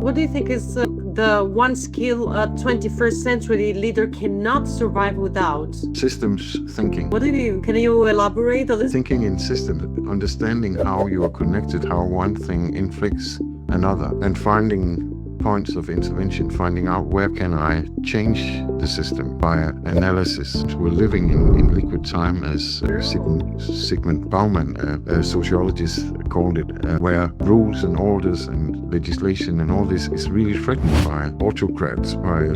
What do you think is the one skill a 21st century leader cannot survive without? Systems thinking. Can you elaborate a little? Thinking in systems, understanding how you are connected, how one thing inflicts another, and finding points of intervention, finding out where can I change the system via analysis. We're living in liquid time, as Zygmunt Bauman, a sociologist, called it, where rules and orders and legislation and all this is really threatened by autocrats, by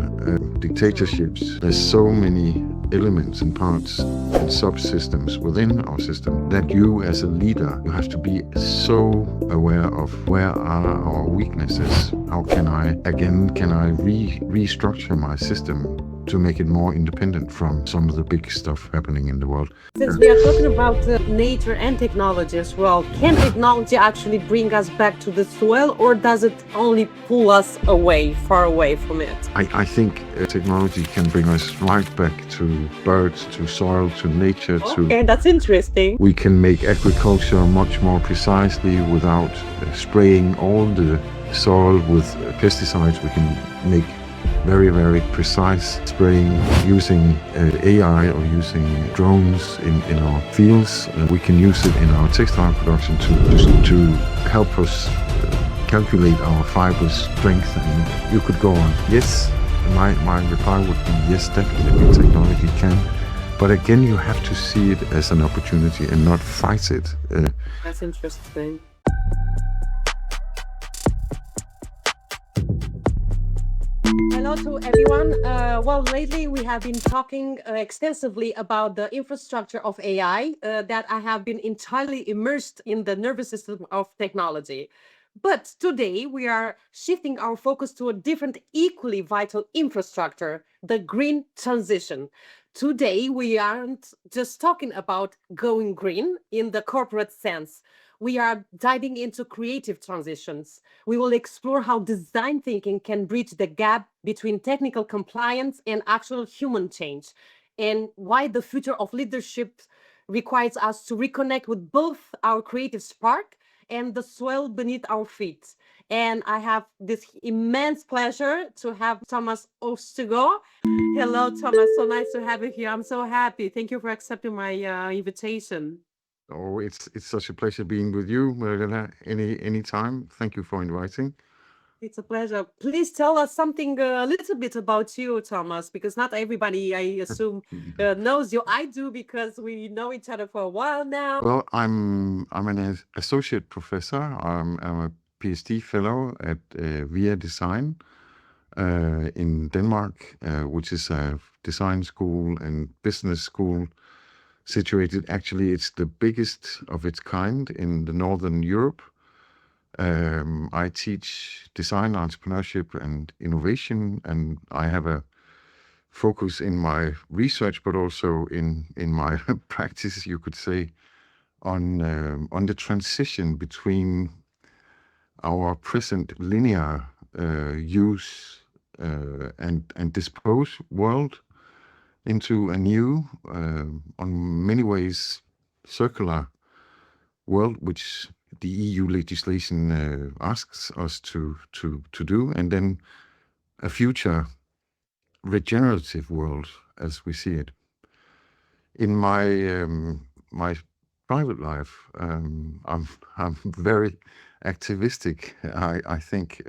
dictatorships. There's so many elements and parts and subsystems within our system that you as a leader, you have to be so aware of where are our weaknesses. How can I restructure my system to make it more independent from some of the big stuff happening in the world. Since we are talking about nature and technology as well, can technology actually bring us back to the soil, or does it only pull us away, far away from it? I think technology can bring us right back to birds, to soil, to nature. Okay, that's interesting. We can make agriculture much more precisely without spraying all the soil with pesticides. We can make very, very precise spraying using AI or using drones in our fields. We can use it in our textile production to help us calculate our fiber strength, and you could go on. Yes, my reply would be yes, definitely technology can. But again, you have to see it as an opportunity and not fight it. That's interesting. Hello to everyone. Well, lately we have been talking extensively about the infrastructure of AI, that I have been entirely immersed in the nervous system of technology. But today we are shifting our focus to a different, equally vital infrastructure, the green transition. Today we aren't just talking about going green in the corporate sense. We are diving into creative transitions. We will explore how design thinking can bridge the gap between technical compliance and actual human change, and why the future of leadership requires us to reconnect with both our creative spark and the soil beneath our feet. And I have this immense pleasure to have Thomas Østergaard. Hello, Thomas. So nice to have you here. I'm so happy. Thank you for accepting my invitation. Oh, it's such a pleasure being with you, Mirela, any time. Thank you for inviting. It's a pleasure. Please tell us something a little bit about you, Thomas, because not everybody, I assume, knows you. I do, because we know each other for a while now. Well, I'm an associate professor. I'm a PhD fellow at Rewire Design in Denmark, which is a design school and business school situated. Actually, it's the biggest of its kind in the Northern Europe. I teach design, entrepreneurship, and innovation, and I have a focus in my research, but also in my practice, you could say, on the transition between our present linear use and dispose world into a new, on many ways, circular world, which the EU legislation asks us to do, and then a future regenerative world as we see it. In my private life, I'm very activistic. I think,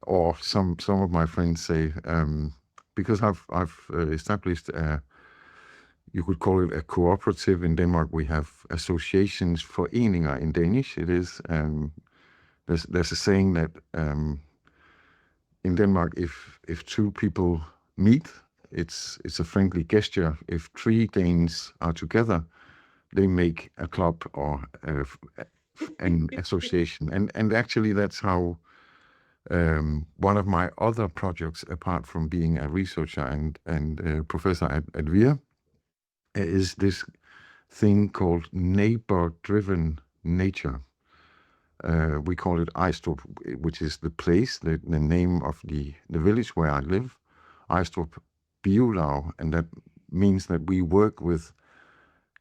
or some of my friends say, because I've established you could call it a cooperative. In Denmark, we have associations, foreninger in Danish. It is, there's a saying that in Denmark, if two people meet, it's a friendly gesture. If three Danes are together, they make a club or an association. And actually, that's how one of my other projects, apart from being a researcher and professor at Rewire, is this thing called neighbor-driven nature. We call it Ejstrup, which is the place, the name of the village where I live, Ejstrup Biolag, and that means that we work with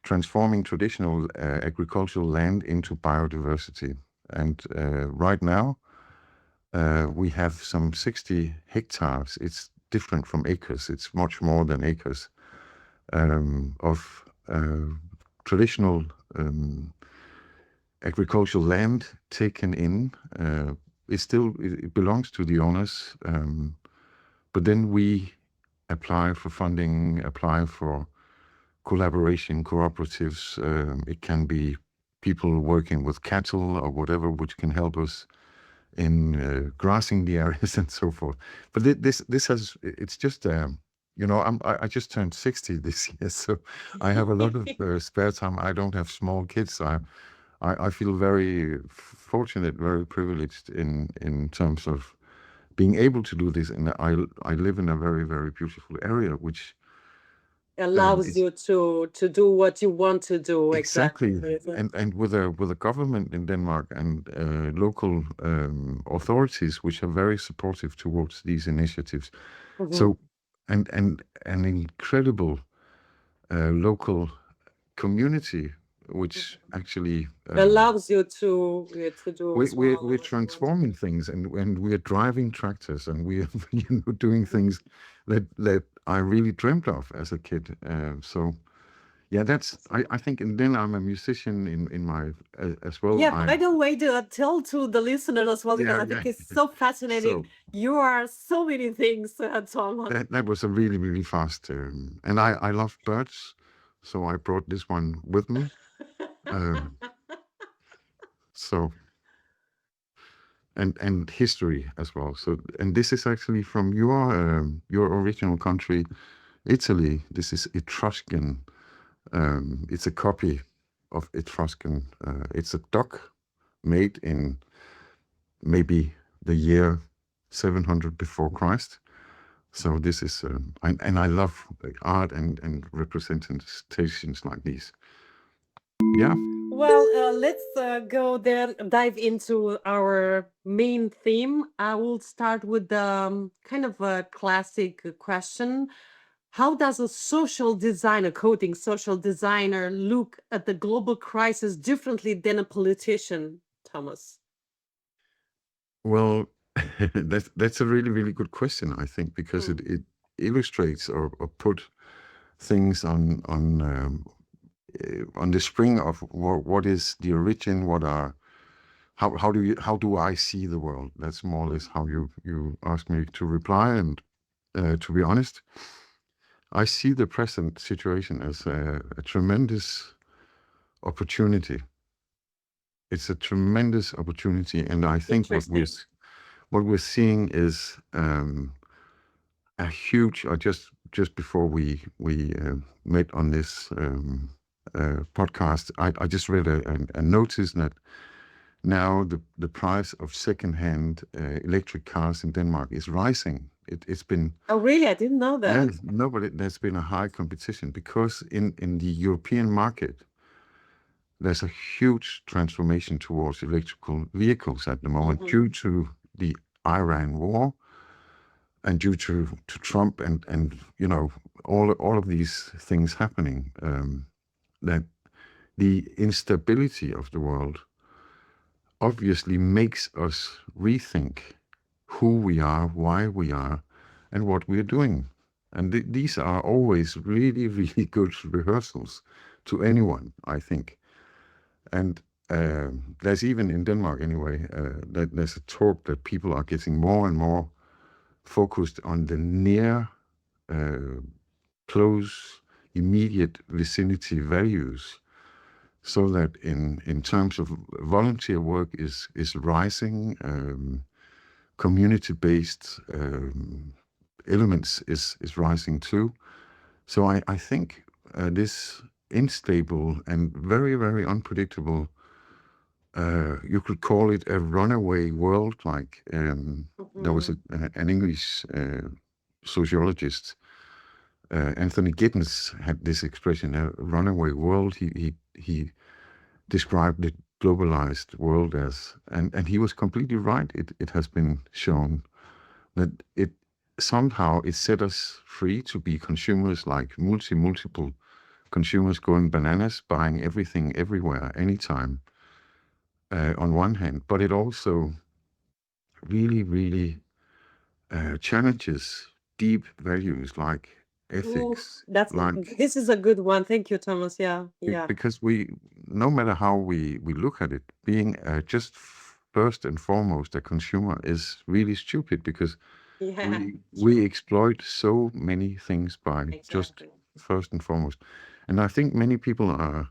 transforming traditional agricultural land into biodiversity. And right now, we have some 60 hectares. It's different from acres. It's much more than acres of traditional agricultural land taken in. It belongs to the owners, but then we apply for funding, apply for collaboration, cooperatives. It can be people working with cattle or whatever, which can help us in grassing the areas and so forth. But it's just, I just turned 60 this year, so I have a lot of spare time. I don't have small kids. I feel very fortunate, very privileged in terms of being able to do this. And I live in a very, very beautiful area, which allows you to do what you want to do. exactly, Exactly. and with a government in Denmark and local authorities which are very supportive towards these initiatives. So, and an incredible local community which actually allows you to do as well. we're transforming things, and we're driving tractors, and we're doing things that I really dreamt of as a kid. So yeah, I think, and then I'm a musician in my as well. Yeah, by the way, to tell to the listeners as well, because Yeah, I think yeah. it's so fascinating. So You are so many things, Thomas. that was a really, really fast, and I love birds, so I brought this one with me. Um, so and history as well. So, and this is actually from your original country, Italy. This is Etruscan. It's a copy of Etruscan. It's a duck made in maybe the year 700 before Christ. So this is, and I love art and representations like these. Yeah. Well, let's go there, dive into our main theme. I will start with the kind of a classic question. How does a social designer, coding social designer, look at the global crisis differently than a politician, Thomas? Well, that's a really, really good question, I think, because it illustrates or put things on the spring of what is the origin, how do I see the world? That's more or less how you asked me to reply. And to be honest, I see the present situation as a tremendous opportunity. It's a tremendous opportunity, and I think what we're seeing is a huge. Just before we met on this podcast, I just read a notice that now the price of secondhand electric cars in Denmark is rising. It's been Oh, really? I didn't know that. no, but there's been a high competition because in the European market there's a huge transformation towards electrical vehicles at the moment due to the Iran war and due to Trump and all of these things happening, that the instability of the world obviously makes us rethink who we are, why we are, and what we're doing. And these are always really, really good rehearsals to anyone, I think. And there's even in Denmark anyway, that there's a talk that people are getting more and more focused on the near, close, immediate vicinity values, so that in terms of volunteer work is rising, community-based elements is rising too. So I think this unstable and very, very unpredictable, you could call it a runaway world, like there was an English sociologist, Anthony Giddens, had this expression, a runaway world. He described the globalized world as, and he was completely right. It has been shown that it somehow it set us free to be consumers, like multiple consumers going bananas, buying everything everywhere, anytime, on one hand, but it also really, really challenges deep values like Ooh, ethics, like this is a good one. Thank you, Thomas. Yeah, yeah, because we, no matter how we look at it, being just first and foremost a consumer is really stupid because yeah. we exploit so many things by just Exactly. first and foremost. And I think many people are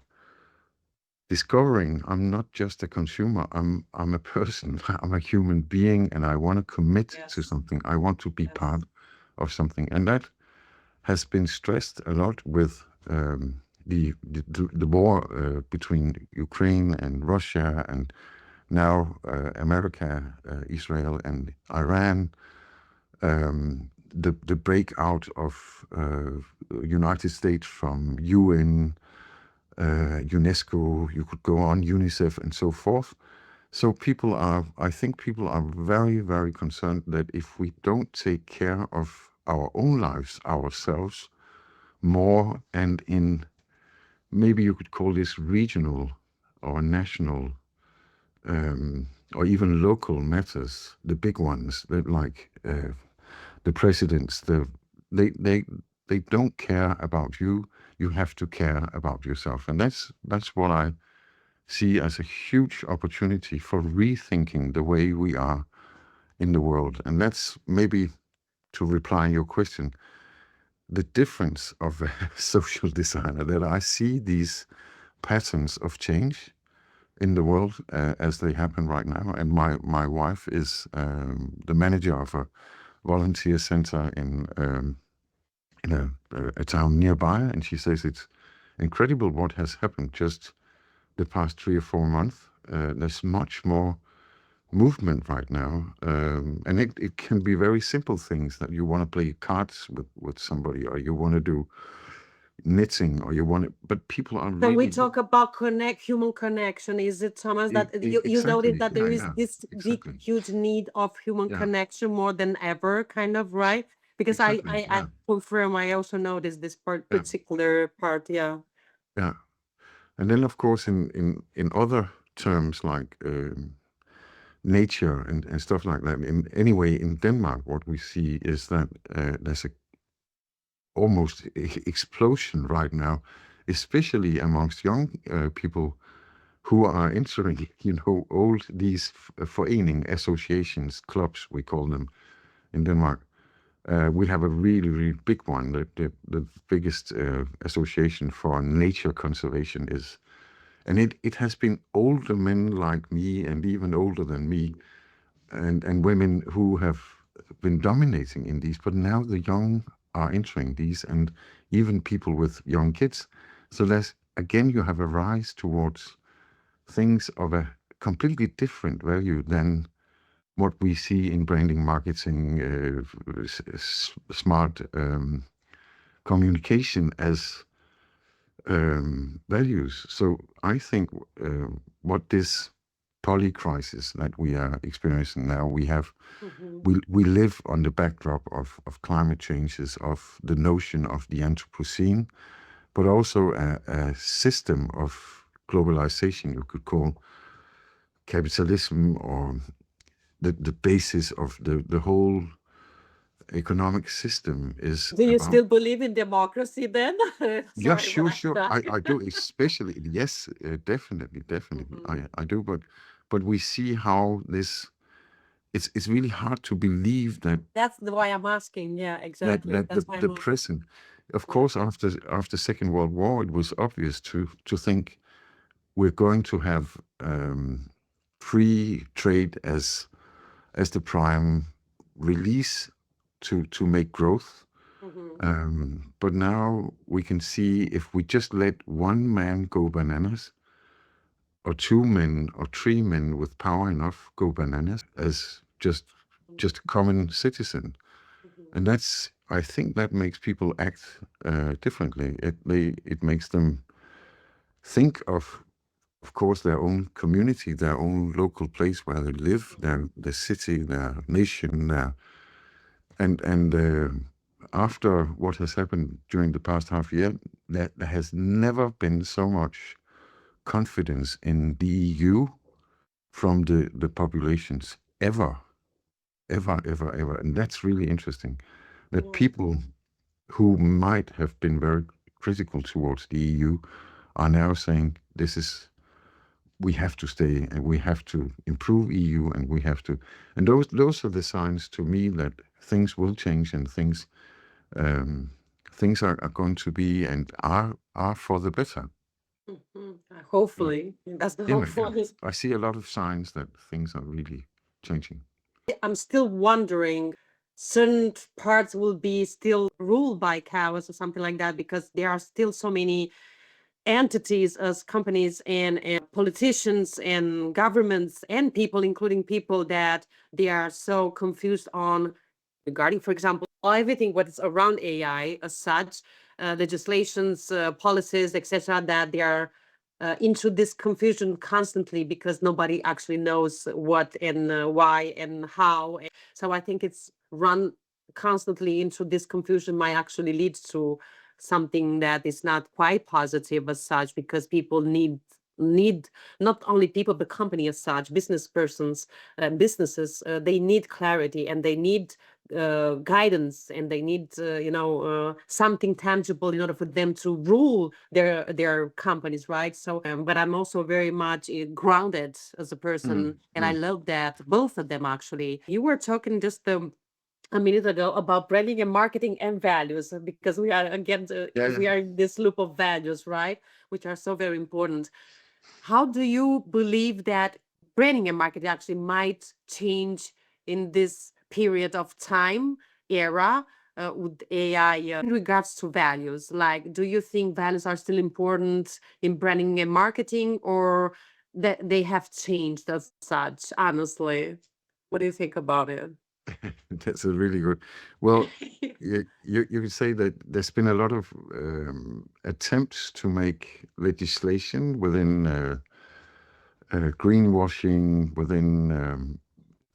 discovering I'm not just a consumer, I'm a person, I'm a human being, and I want to commit to Yes. something. I want to be part Yes. of something. And that has been stressed a lot with the war between Ukraine and Russia, and now America, Israel, and Iran. The breakout of United States from UN, UNESCO, you could go on, UNICEF, and so forth. So I think people are very, very concerned that if we don't take care of our own lives ourselves more, and in, maybe you could call this regional or national or even local matters, the big ones that like the presidents, they they they don't care about you. You have to care about yourself, and that's what I see as a huge opportunity for rethinking the way we are in the world. And that's maybe, to reply your question, the difference of a social designer, that I see these patterns of change in the world as they happen right now. And my wife is the manager of a volunteer center in a town nearby, and she says it's incredible what has happened just the past 3 or 4 months. There's much more movement right now, and it can be very simple things, that you want to play cards with somebody, or you want to do knitting, or you want to, but people are So we really talk about human connection. Is it, Thomas, that you notice exactly, that there yeah, is yeah, this big, exactly, huge need of human yeah, connection more than ever, kind of, right? Because exactly, I yeah, confirm, I also noticed this yeah, particular part. Yeah. yeah. And then of course in other terms like nature and stuff like that. Anyway, in Denmark, what we see is that there's a almost explosion right now, especially amongst young people who are entering, all these forening associations, clubs, we call them in Denmark. We have a really, really big one. The biggest association for nature conservation is, and it has been older men like me, and even older than me, and women who have been dominating in these, but now the young are entering these, and even people with young kids. So there's, again, you have a rise towards things of a completely different value than what we see in branding, marketing, smart communication as values. So I think what this poly crisis that we are experiencing now, Mhm. we live on the backdrop of climate changes, of the notion of the Anthropocene, but also a system of globalization you could call capitalism, or the basis of the whole economic system is Do you about. still believe in democracy then? Yeah, Sorry, but sure, I sure. that. I do, especially, yes, definitely, definitely. Mhm. I do, but we see how this. It's really hard to believe that That's the why I'm asking. Yeah, that exactly. that the That's why the I'm asking. present. Of Yeah. course, after Second World War, it was obvious to think we're going to have free trade as the prime release to make growth. Mhm. But now we can see, if we just let one man go bananas, or two men or three men with power enough go bananas as just a common citizen. Mhm. And that's, I think that makes people act differently. It makes them think of course, their own community, their own local place where they live, their city, their nation, and after what has happened during the past half year, there has never been so much confidence in the EU from the populations ever. ever, ever, ever. And that's really interesting, that people who might have been very critical towards the EU are now saying we have to stay and we have to improve EU and we have to, and those are the signs to me that things will change and um, things are going to be and are for the better. Hopefully, that's the Yeah, hopeful. I see a lot of signs that things are really changing. I'm still wondering, certain parts will be still ruled by cows or something like that, because there are still so many entities as companies and politicians and governments and people, including people, that they are so confused on regarding, for example, everything what is around AI as such, legislations, policies, etc., that they are into this confusion constantly because nobody actually knows what and why and how. So I think it's run constantly into this confusion might actually lead to something that is not quite positive as such, because people need not only people but company as such, business persons, businesses, they need clarity and they need guidance, and they need something tangible in order for them to rule their companies, right? So but I'm also very much grounded as a person, and I love that both of them. Actually, you were talking just a minute ago about branding and marketing and values, because we are again Yeah, yeah. we are in this loop of values, right, which are so very important. How do you believe that branding and marketing actually might change in this period of time era with AI in regards to values? Like, do you think values are still important in branding and marketing, or that they have changed as such? Honestly, what do you think about it? That's a really good. Well, you could say that there's been a lot of attempts to make legislation within greenwashing, within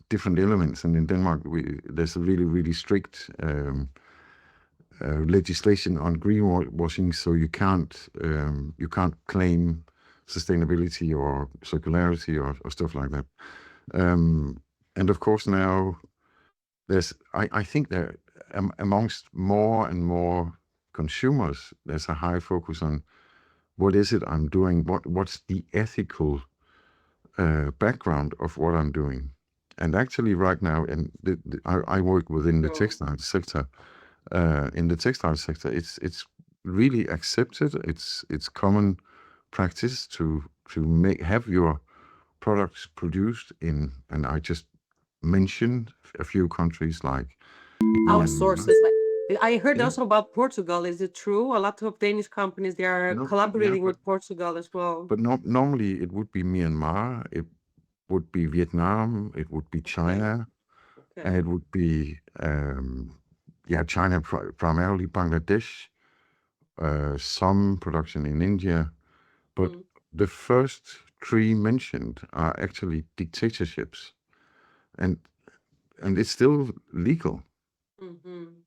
different elements. And in Denmark, there's a really, really strict legislation on greenwashing, so you can't claim sustainability or circularity or stuff like that. And of course now I think there amongst more and more consumers, there's a high focus on what is it I'm doing, what's the ethical background of what I'm doing. And actually right now, and I work within the textile sector. In the textile sector, it's really accepted. It's common practice to have your products produced in, and I just mentioned a few countries like Our Myanmar. sources. I heard Yeah. also about Portugal. Is it true? A lot of Danish companies, they are No, yeah, collaborating with Portugal as well. but normally it would be Myanmar, it would be Vietnam, it would be China, and Okay. it would be China primarily, Bangladesh, some production in India, but the first three mentioned are actually dictatorships, and it's still legal.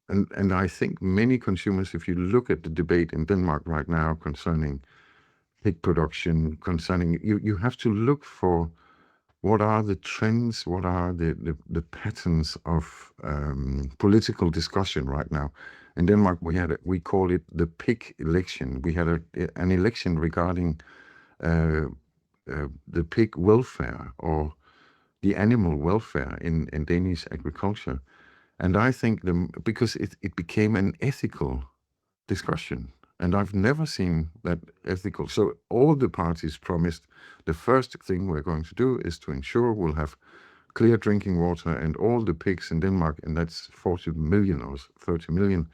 And I think many consumers, if you look at the debate in Denmark right now concerning pig production, concerning you have to look for what are the trends, what are the patterns of political discussion right now. In Denmark, we call it the pig election. We had an election regarding the pig welfare or the animal welfare in Danish agriculture. And I think because it became an ethical discussion, and I've never seen that ethical. So all the parties promised the first thing we're going to do is to ensure we'll have clear drinking water, and all the pigs in Denmark, and that's 40 million or 30 million,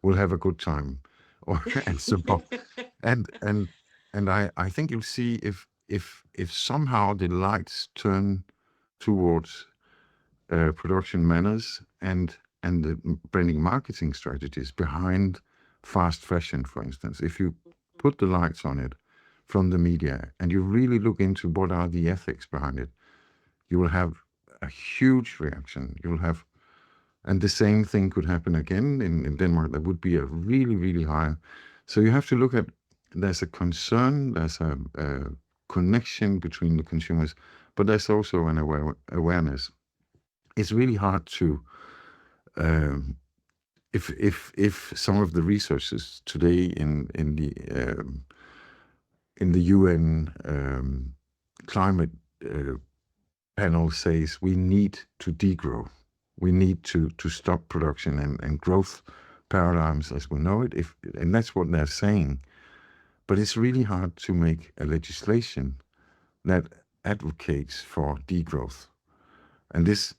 will have a good time, or and so on. And I think you'll see if somehow the lights turn towards production manners and the branding marketing strategies behind fast fashion, for instance. If you put the lights on it from the media and you really look into what are the ethics behind it, you will have a huge reaction. And the same thing could happen again in Denmark. There would be a really, really high. So you have to look at, there's a concern, there's a connection between the consumers, but there's also an awareness. it's really hard to um, if some of the researchers today in the UN climate panel says we need to degrow, we need to stop production and growth paradigms as we know it. And that's what they're saying, but it's really hard to make a legislation that advocates for degrowth, and this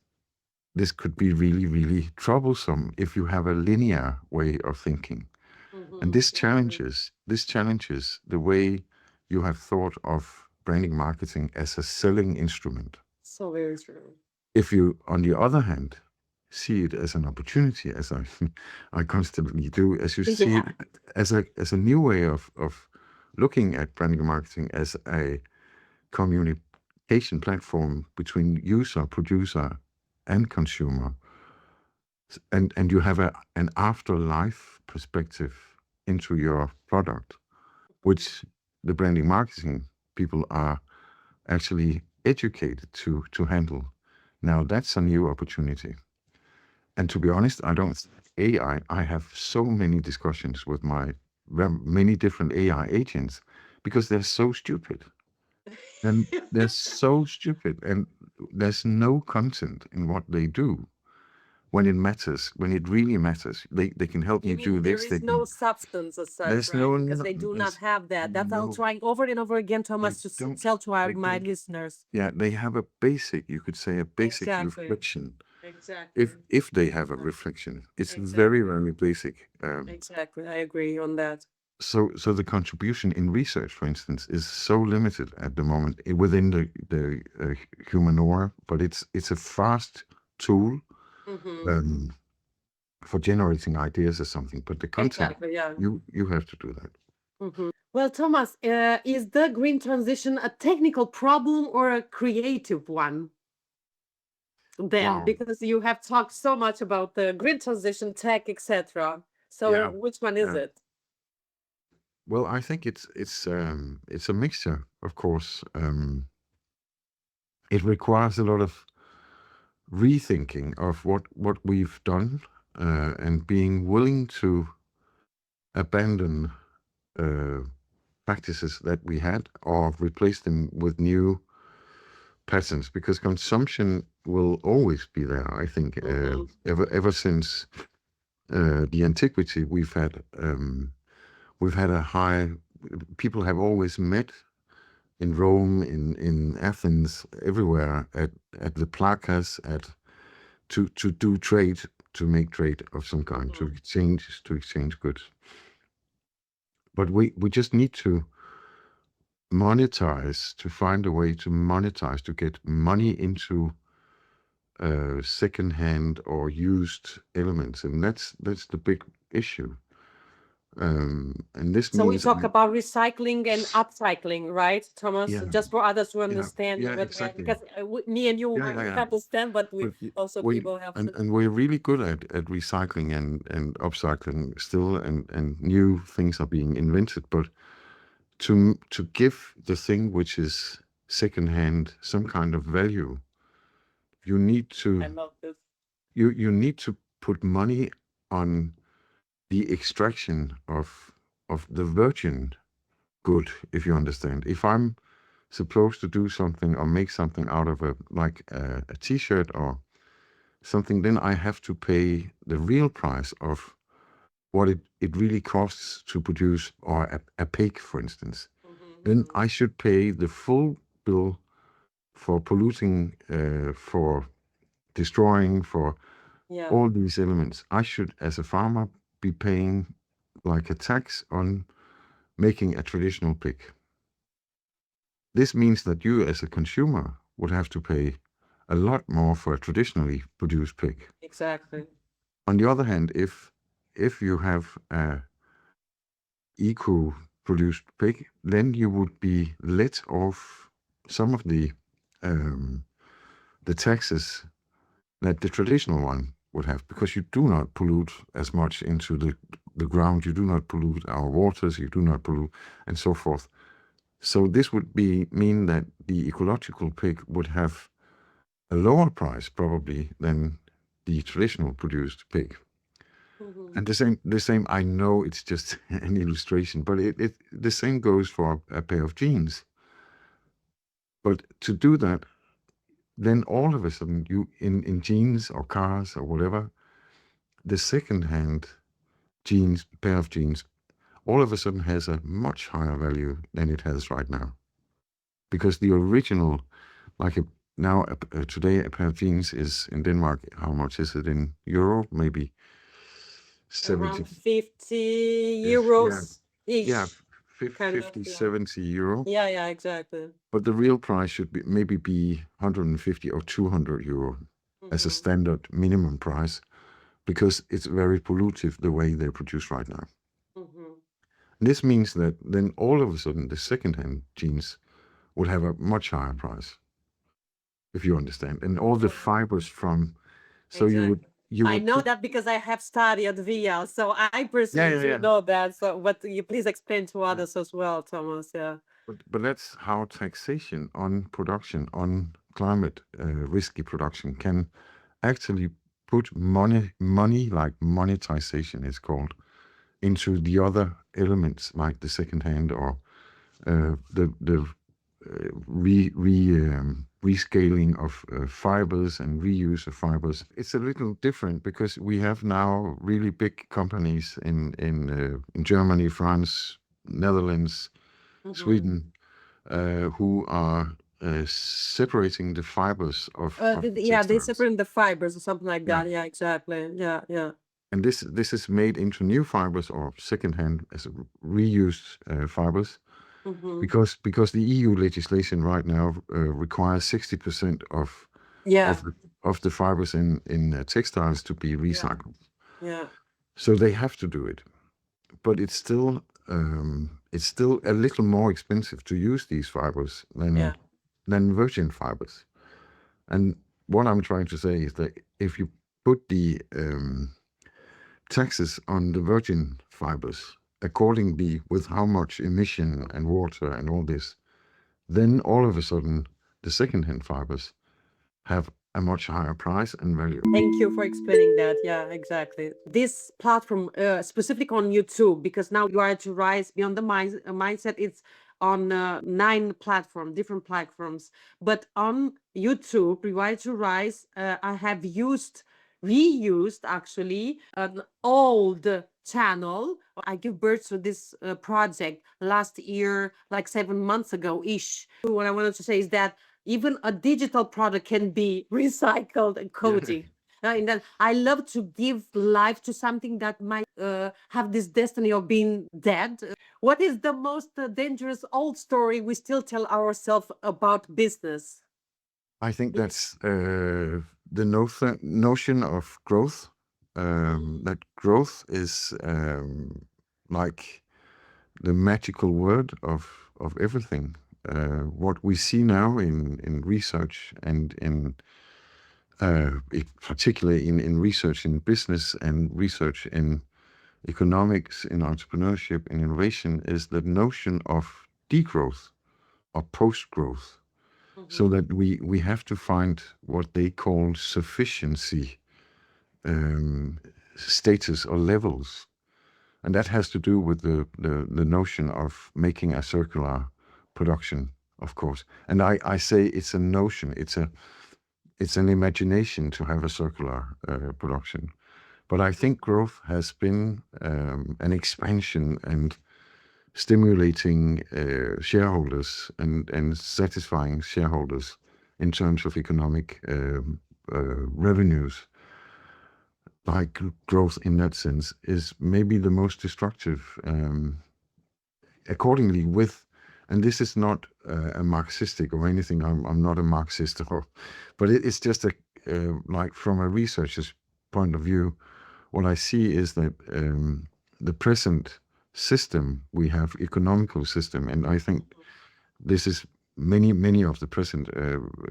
could be really, really troublesome if you have a linear way of thinking. And this challenges the way you have thought of branding marketing as a selling instrument. So very true. If you, on the other hand, see it as an opportunity, as I constantly do, as you see it as a new way of looking at branding marketing as a communication platform between user, producer, and consumer, and you have an afterlife perspective into your product, which the branding marketing people are actually educated to handle. Now that's a new opportunity. And to be honest, I don't AI. I have so many discussions with my many different AI agents because they're so stupid. And they're so stupid, and there's no content in what they do. When it matters, when it really matters, they can help You you mean do there this. is no substance as such, There's right? no, Because they do not have that. That's all no, trying over and over again, they Thomas, to don't, tell to our they my don't. listeners. Yeah, they have a basic, you could say, a basic Exactly. reflection. Exactly. If they have a reflection, it's Exactly. very, very basic. Exactly. I agree on that. So the contribution in research, for instance, is so limited at the moment within the humanoid, but it's a fast tool for generating ideas or something. But the content, Exactly. Yeah. you have to do that. Well, Thomas, is the green transition a technical problem or a creative one? Then, Wow. because you have talked so much about the green transition, tech, etc. So, Yeah. which one is it? Well, I think it's a mixture, of course. It requires a lot of rethinking of what we've done, and being willing to abandon practices that we had or replace them with new patterns, because consumption will always be there. I think ever since the Antiquity, we've had a high. People have always met in Rome, in Athens, everywhere at the placas, to do trade, to make trade of some kind, to exchange goods. But we just need to monetize, to find a way to monetize, to get money into second-hand or used elements, and that's the big issue. And this So we means talk about recycling and upcycling, right, Thomas? yeah, Just for others to understand, yeah, exactly. because me and you Yeah, yeah, we yeah. understand, but we But also we people have to. and we're really good at recycling and upcycling still, and new things are being invented. But to give the thing which is secondhand some kind of value, you need to I love this. you need to put money on the extraction of the virgin good, if you understand. If I'm supposed to do something or make something out of a t-shirt or something, then I have to pay the real price of what it really costs to produce, or a pig, for instance. Then I should pay the full bill for polluting, for destroying, for Yeah. all these elements. I should, as a farmer, be paying like a tax on making a traditional pig. This means that you, as a consumer, would have to pay a lot more for a traditionally produced pig. Exactly. On the other hand, if you have a eco-produced pig, then you would be let off some of the taxes that the traditional one would have, because you do not pollute as much into the ground, you do not pollute our waters, you do not pollute, and so forth. So this would mean that the ecological pig would have a lower price probably than the traditional produced pig. Mhm. And the same. I know it's just an illustration, but the same goes for a pair of jeans. But to do that, then all of a sudden, you in jeans or cars or whatever, the second-hand jeans pair of jeans all of a sudden has a much higher value than it has right now, because the original, like today a pair of jeans is in Denmark. How much is it in euro? Maybe 70. Around 50 Yeah, euros yeah, ish, kind of. 50, Yeah. 70 euro. Yeah, exactly. But the real price should be maybe 150 or 200 euro as a Mhm. standard minimum price, because it's very pollutive the way they're produced right now. Mhm. This means that then all of a sudden the second-hand jeans will have a much higher price, if you understand, and all the Yeah, fibers from. So exactly. you I would know put. that because I have studied VL, so I Yeah, personally yeah, do yeah. know that. So, but you please explain to Yeah. others as well, Thomas. Yeah. But that's how taxation on production, on climate risky production, can actually put money like monetization is called, into the other elements like the second hand or the rescaling of fibers and reuse of fibers. It's a little different because we have now really big companies in Germany, France, Netherlands, Mhm. Sweden, who are separating the fibers of the Yeah, they textiles. separate the fibers or something like Yeah. that. Yeah, exactly. Yeah, yeah. And this is made into new fibers or secondhand as reused fibers, Mhm. because the EU legislation right now requires 60% Yeah, of the, of the fibers in textiles to be yeah, recycled. yeah, So they have to do it, but it's still a little more expensive to use these fibers yeah. than virgin fibers. And what I'm trying to say is that if you put the taxes on the virgin fibers accordingly with how much emission and water and all this, then all of a sudden the second-hand fibers have a much higher price and value. Thank you for explaining that. Yeah, exactly. This platform, specific on YouTube, because now you are to rise beyond the mindset. It's on 9 different platforms. But on YouTube, Rewire to Rise, I have reused actually an old channel. I give birth to this project last year, like 7 months ago ish. What I wanted to say is that even a digital product can be recycled and Yeah. coding. And then I love to give life to something that might have this destiny of being dead. What is the most dangerous old story we still tell ourselves about business? I think that's the notion of growth. That growth is like the magical word of everything. What we see now in research and particularly in research in business and research in economics, in entrepreneurship, in innovation, is the notion of degrowth or post-growth. So Mhm. that we have to find what they call sufficiency um, status or levels, and that has to do with the notion of making a circular production, of course. And I say it's a notion, it's an imagination to have a circular production. But I think growth has been an expansion and stimulating shareholders and satisfying shareholders in terms of economic revenues. Like growth in that sense is maybe the most destructive. Accordingly, and this is not a Marxistic or anything. I'm not a Marxist, but it's just like from a researcher's point of view, what I see is that the present system we have, economical system, and I think this is many of the present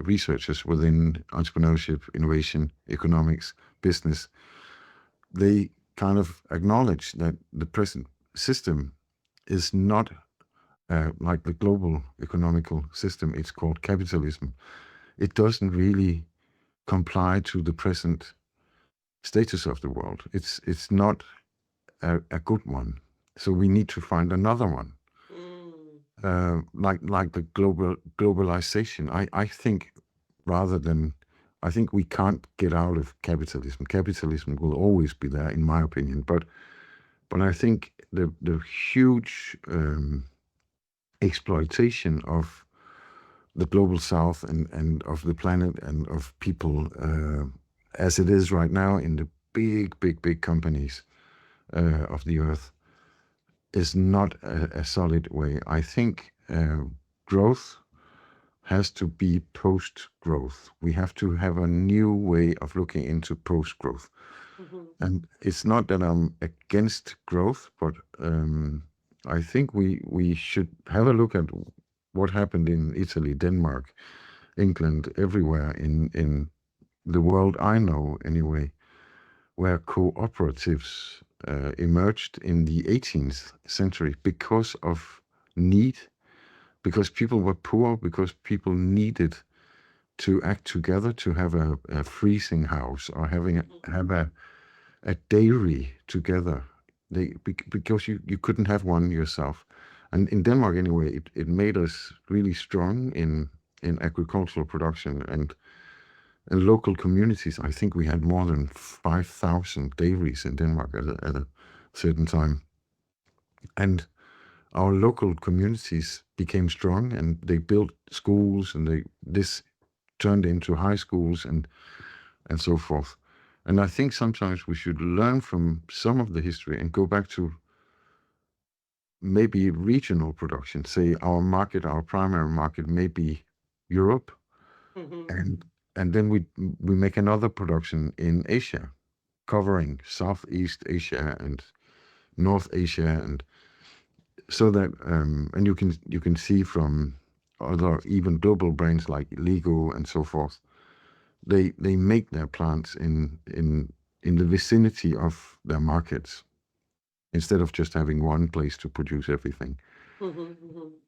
researchers within entrepreneurship, innovation, economics, business, they kind of acknowledge that the present system is not like the global economical system. It's called capitalism. It doesn't really comply to the present status of the world. It's not a good one. So we need to find another one. Like the globalization. I think I think we can't get out of capitalism. Capitalism will always be there, in my opinion. But I think the huge exploitation of the global south and of the planet and of people as it is right now in the big companies of the earth is not a solid way. I think growth has to be post-growth. We have to have a new way of looking into post-growth. And it's not that I'm against growth, but I think we should have a look at what happened in Italy, Denmark, England, everywhere in the world I know anyway, where cooperatives emerged in the 18th century because of need, because people were poor, because people needed to act together to have a freezing house or have a dairy together. Because you couldn't have one yourself. And in Denmark anyway, it made us really strong in agricultural production and local communities. I think we had more than 5,000 dairies in Denmark at a certain time. And our local communities became strong and they built schools and this turned into high schools and so forth. And I think sometimes we should learn from some of the history and go back to maybe regional production. Say our primary market may be Europe, and then we make another production in Asia, covering Southeast Asia and North Asia, and so that and you can see from other even global brands like Lego and so forth. They make their plants in the vicinity of their markets instead of just having one place to produce everything.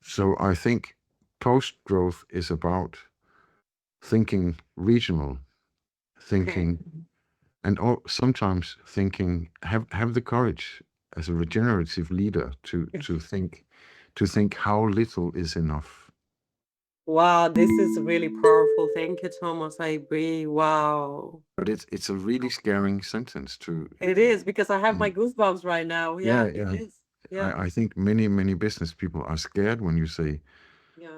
So I think post-growth is about thinking regional, thinking, and sometimes thinking, have the courage as a regenerative leader to think how little is enough. Wow, this is really powerful. Thank you, Thomas. I agree. Wow. But it's a really scaring sentence to. It is, because I have my goosebumps right now. Yeah, Yeah. it is. Yeah. I think many business people are scared when you say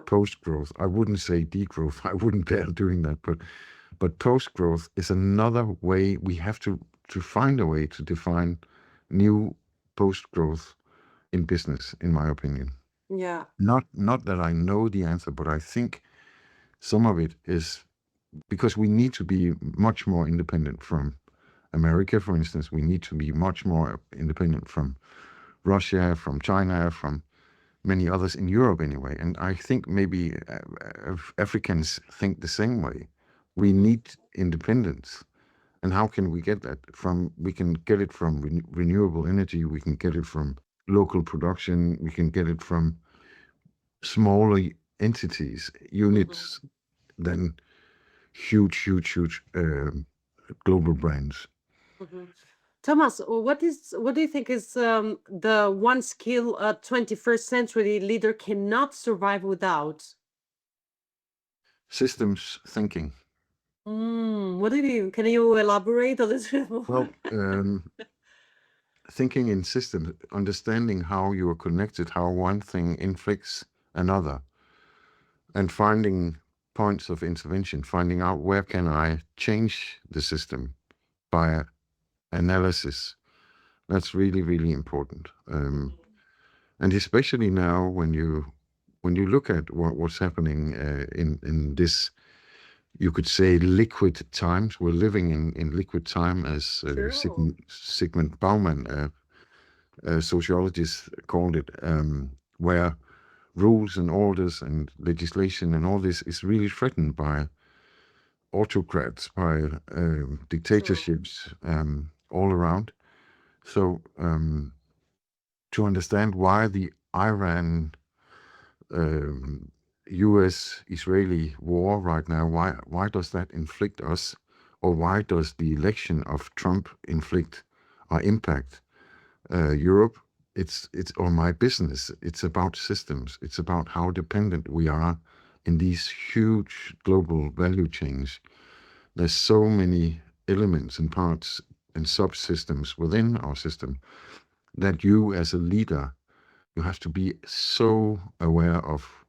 post-growth. I wouldn't say degrowth. I wouldn't dare doing that. But post-growth is another way. We have to find a way to define new post-growth in business, in my opinion. Yeah. Not that I know the answer, but I think some of it is because we need to be much more independent from America, for instance. We need to be much more independent from Russia, from China, from many others in Europe anyway. And I think maybe Africans think the same way. We need independence. And how can we get that? We can get it from renewable energy. We can get it from local production. We can get it from smaller entities, units, than huge global brands. Thomas, what do you think is the one skill a 21st century leader cannot survive without? Systems thinking. What do you can you elaborate a little bit more? Well, thinking in systems, understanding how you are connected, how one thing inflicts another, and finding points of intervention, finding out where can I change the system by analysis. That's really important. And especially now when you look at what's happening in this, you could say, liquid times. We're living in liquid time, as Sigmund Bauman, a sociologist, called it, where rules and orders and legislation and all this is really threatened by autocrats, by dictatorships all around. So to understand why the Iran US-Israeli war right now, why does that inflict us or why does the election of Trump inflict or impact Europe? It's or my business. It's about systems. It's about how dependent we are in these huge global value chains. There's so many elements and parts and subsystems within our system that you as a leader, you have to be so aware of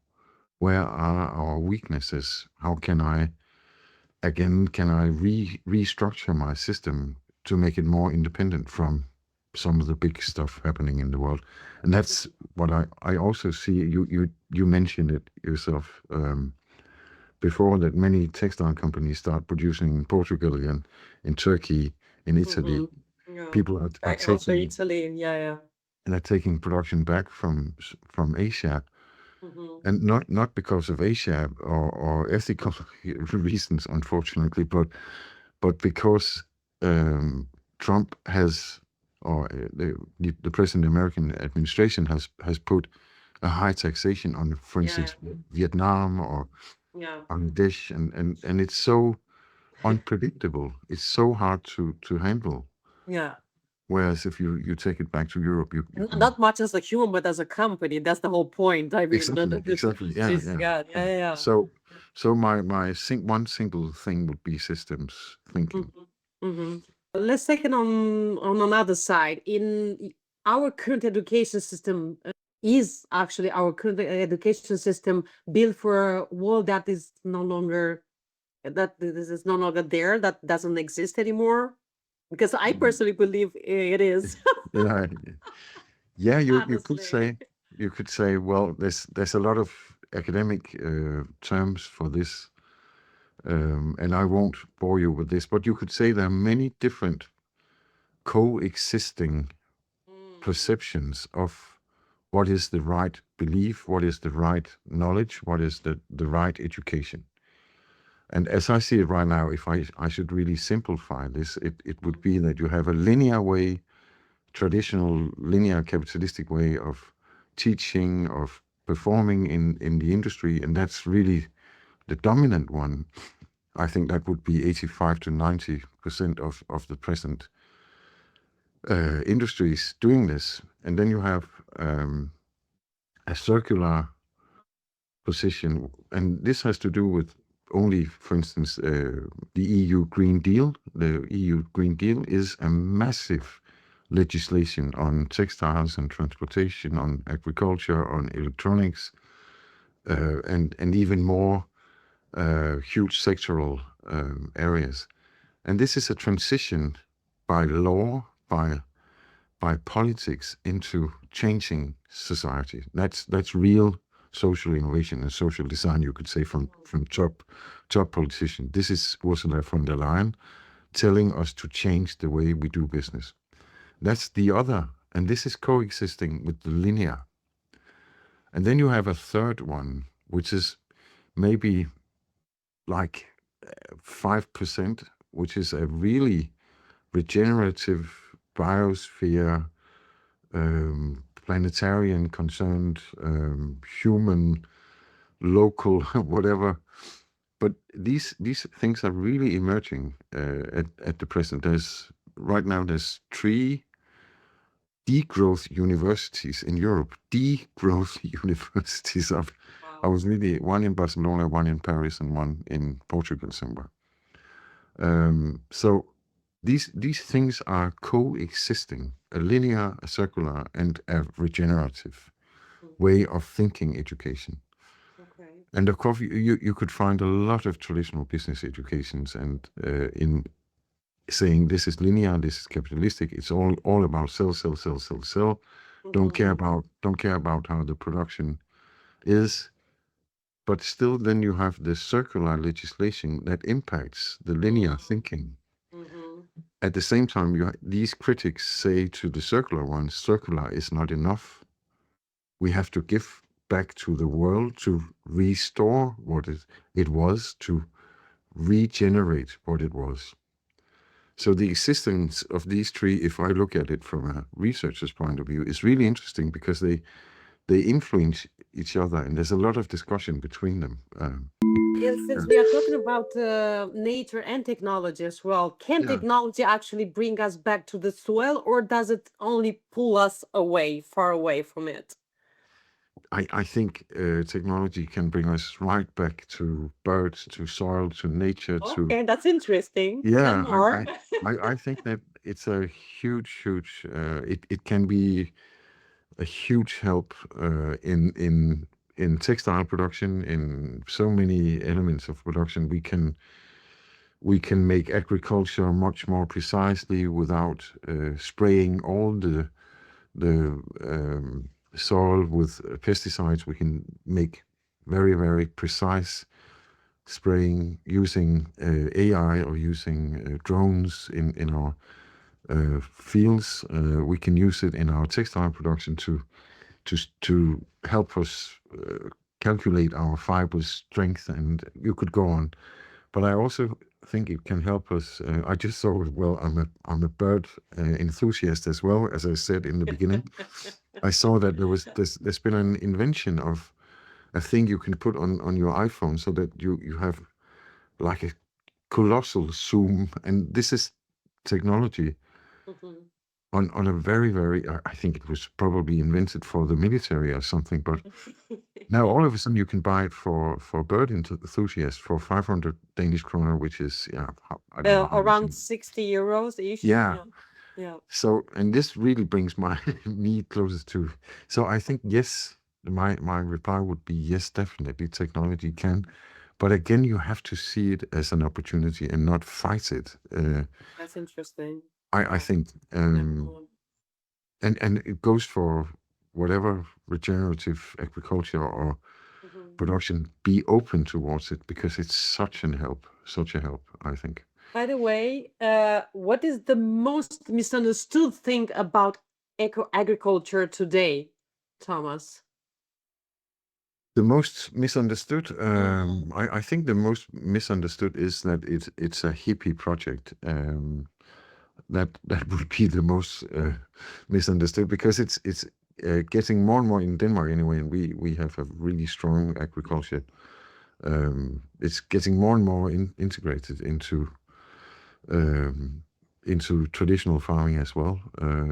where are our weaknesses. How can I restructure my system to make it more independent from some of the big stuff happening in the world? And that's what I also see. You mentioned it yourself before, that many textile companies start producing in Portugal again, in Turkey, in Italy. Yeah. People are Also taking Italy, yeah. and they're taking production back from Asia, and not because of Asia or ethical reasons, unfortunately, but because Trump has, or the present American administration has put a high taxation on, for instance, Vietnam or Bangladesh, and it's so unpredictable. It's so hard to handle. Yeah. Whereas if you take it back to Europe, you can... Not much as a human, but as a company. That's the whole point. I mean, Exactly. Yeah. So my one single thing would be systems thinking. Let's take it on another side. In our current education system, is actually our current education system built for a world that is no longer, that this is no longer there, that doesn't exist anymore? Because I personally believe it is. Yeah, you Honestly. could say, well, there's a lot of academic terms for this, and I won't bore you with this, but you could say there are many different coexisting perceptions of what is the right belief, what is the right knowledge, what is the right education. And as I see it right now, if I should really simplify this, it would be that you have a linear way, traditional linear capitalistic way of teaching, of performing in the industry, and that's really the dominant one. I think that would be 85 to 90% of the present industries doing this. And then you have a circular position, and this has to do with only, for instance, the EU Green Deal. The EU Green Deal is a massive legislation on textiles and transportation, on agriculture, on electronics, and even more huge sectoral areas. And this is a transition by law, by politics into changing society. That's real social innovation and social design, you could say, from top politicians. This is Ursula von der Leyen telling us to change the way we do business. That's the other, and this is coexisting with the linear. And then you have a third one, which is maybe like 5%, which is a really regenerative biosphere, planetarian concerned, human, local, whatever. But these things are really emerging at the present. Right now there's 3 degrowth universities in Europe. Degrowth universities. I was really, one in Barcelona, one in Paris, and one in Portugal somewhere. So these things are coexisting: a linear, a circular, and a regenerative way of thinking education. Okay. And of course, you could find a lot of traditional business educations, and in saying this is linear, this is capitalistic. It's all about sell. Don't care about how the production is. But still, then you have the circular legislation that impacts the linear thinking. At the same time, these critics say to the circular ones, circular is not enough. We have to give back to the world to restore what it was, to regenerate what it was. So the existence of these 3, if I look at it from a researcher's point of view, is really interesting because they influence each other, and there's a lot of discussion between them. Since we are talking about nature and technology as well, can Yeah, technology actually bring us back to the soil, or does it only pull us away, far away from it? I think technology can bring us right back to birds, to soil, to nature, to Okay, that's interesting. Tell yeah. more. I think that it's a huge. It can be a huge help in textile production, in so many elements of production. We can make agriculture much more precisely without spraying all the soil with pesticides. We can make very precise spraying using AI or using drones in our fields. We can use it in our textile production to help us calculate our fiber strength, and you could go on. But I also think it can help us. I just saw, well, I'm a bird enthusiast as well, as I said in the beginning. I saw that there's been an invention of a thing you can put on your iPhone so that you have like a colossal zoom, and this is technology Mhm. on a very, I think it was probably invented for the military or something, but now all of a sudden you can buy it for bird enthusiasts for 500 Danish kroner, which is, yeah, I don't know how much. Around 60 euros ish. Yeah. Yeah. Yeah. So, and this really brings my me closer to. So I think yes, my reply would be yes, definitely technology can, but again you have to see it as an opportunity and not fight it. That's interesting. I Yeah. think, Yeah. and it goes for whatever regenerative agriculture or Mhm. production. Be open towards it because it's such a help. I think. By the way, what is the most misunderstood thing about eco agriculture today, Thomas? The most misunderstood, Mm. I think the most misunderstood is that it's a hippie project. That would be the most misunderstood because it's getting more and more in Denmark anyway, and we have a really strong agriculture. It's getting more and more integrated um, into traditional farming as well.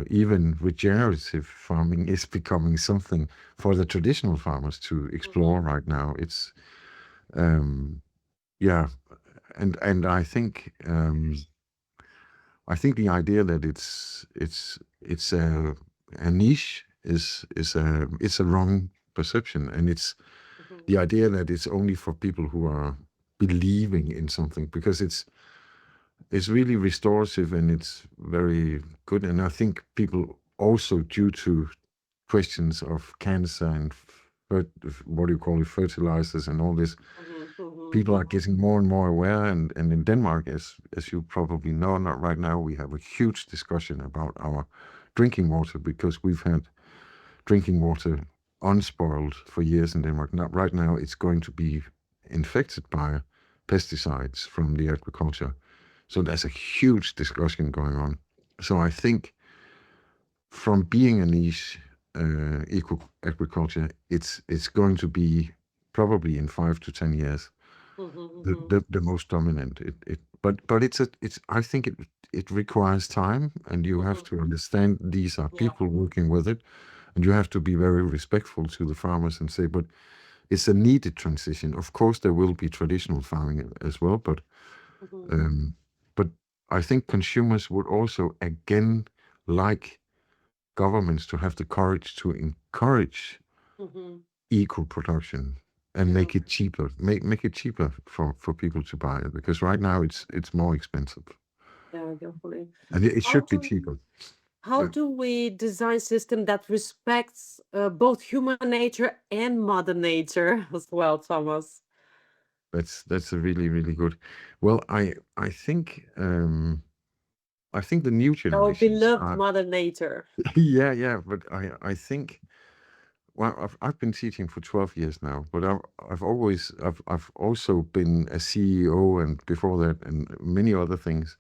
Even regenerative farming is becoming something for the traditional farmers to explore Mhm. right now. It's yeah, and I think the idea that it's a niche is a wrong perception, and it's Mhm. the idea that it's only for people who are believing in something, because it's really restorative and it's very good. And I think people also, due to questions of cancer and what do you call it, fertilizers and all this, Mhm. Mhm. people are getting more and more aware. And in Denmark, as you probably know, not right now, we have a huge discussion about our drinking water, because we've had drinking water unspoiled for years in Denmark. Not right now, it's going to be infected by pesticides from the agriculture. So there's a huge discussion going on. So I think from being a niche eco agriculture, it's going to be probably in 5 to 10 years Mhm. the Mhm. the most dominant. But it's I think it requires time, and you have Mhm. to understand these are Yeah. people working with it, and you have to be very respectful to the farmers and say, but it's a needed transition. Of course, there will be traditional farming as well, Mhm. um, but I think consumers would also again like governments to have the courage to encourage Mhm. eco production and Yeah. make it cheaper. Make it cheaper for people to buy it, because right now it's more expensive, Yeah, definitely. and it How should be do cheaper. how But do we design system that respects both human nature and mother nature as well, Thomas? that's a really good. Well, I think the new Our generations beloved are mother nature. yeah, but I think. Well, I've been teaching for 12 years now, but I've also been a CEO, and before that, and many other things.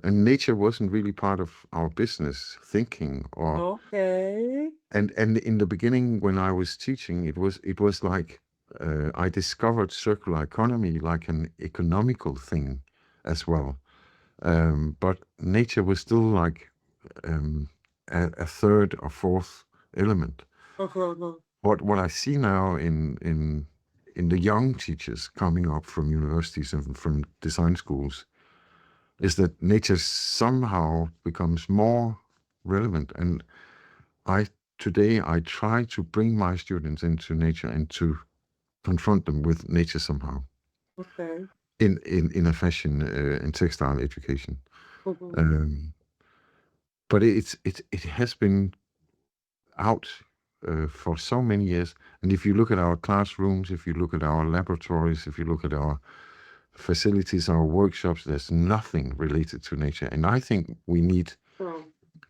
And nature wasn't really part of our business thinking, or Okay. and in the beginning when I was teaching, it was like I discovered circular economy like an economical thing as well. But nature was still like a third or fourth element. Uh-huh. What I see now in the young teachers coming up from universities and from design schools is that nature somehow becomes more relevant. And I today I try to bring my students into nature and to confront them with nature somehow Okay. in a fashion and textile education. Mhm. Um, but it has been out for so many years. And if you look at our classrooms, if you look at our laboratories, if you look at our facilities, our workshops, there's nothing related to nature. And I think we need True.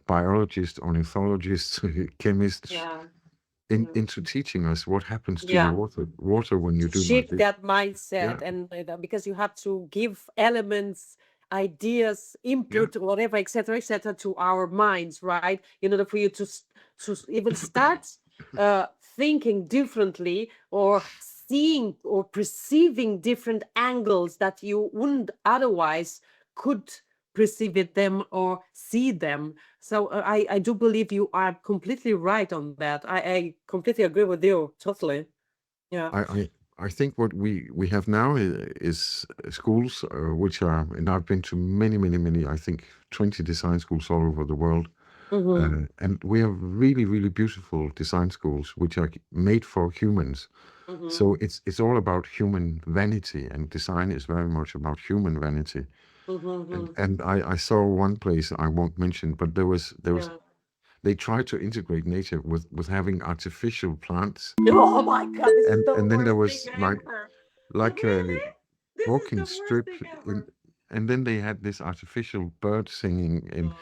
biologists, ornithologists, chemists Yeah. into teaching us what happens to the Yeah. water when you To do like shift this. that Yeah, mindset, and because you have to give elements, ideas, yeah. input, whatever, etc., to our minds, right, in order for you to even start thinking differently, or seeing or perceiving different angles that you wouldn't otherwise could perceive it them or see them. So I do believe you are completely right on that. I completely agree with you, totally. Yeah. I, I I think what we have now is schools which are, and I've been to many, I think 20 design schools all over the world. Mm-hmm. And we have really beautiful design schools which are made for humans. Mm-hmm. So it's all about human vanity, and design is very much about human vanity. Mm-hmm. And I saw one place I won't mention, but there was Yeah. they tried to integrate nature with having artificial plants, Oh my God, this is the and then there worst thing was ever. like a Really? This is walking the worst strip thing in, ever. and then they had this artificial bird singing in. Oh.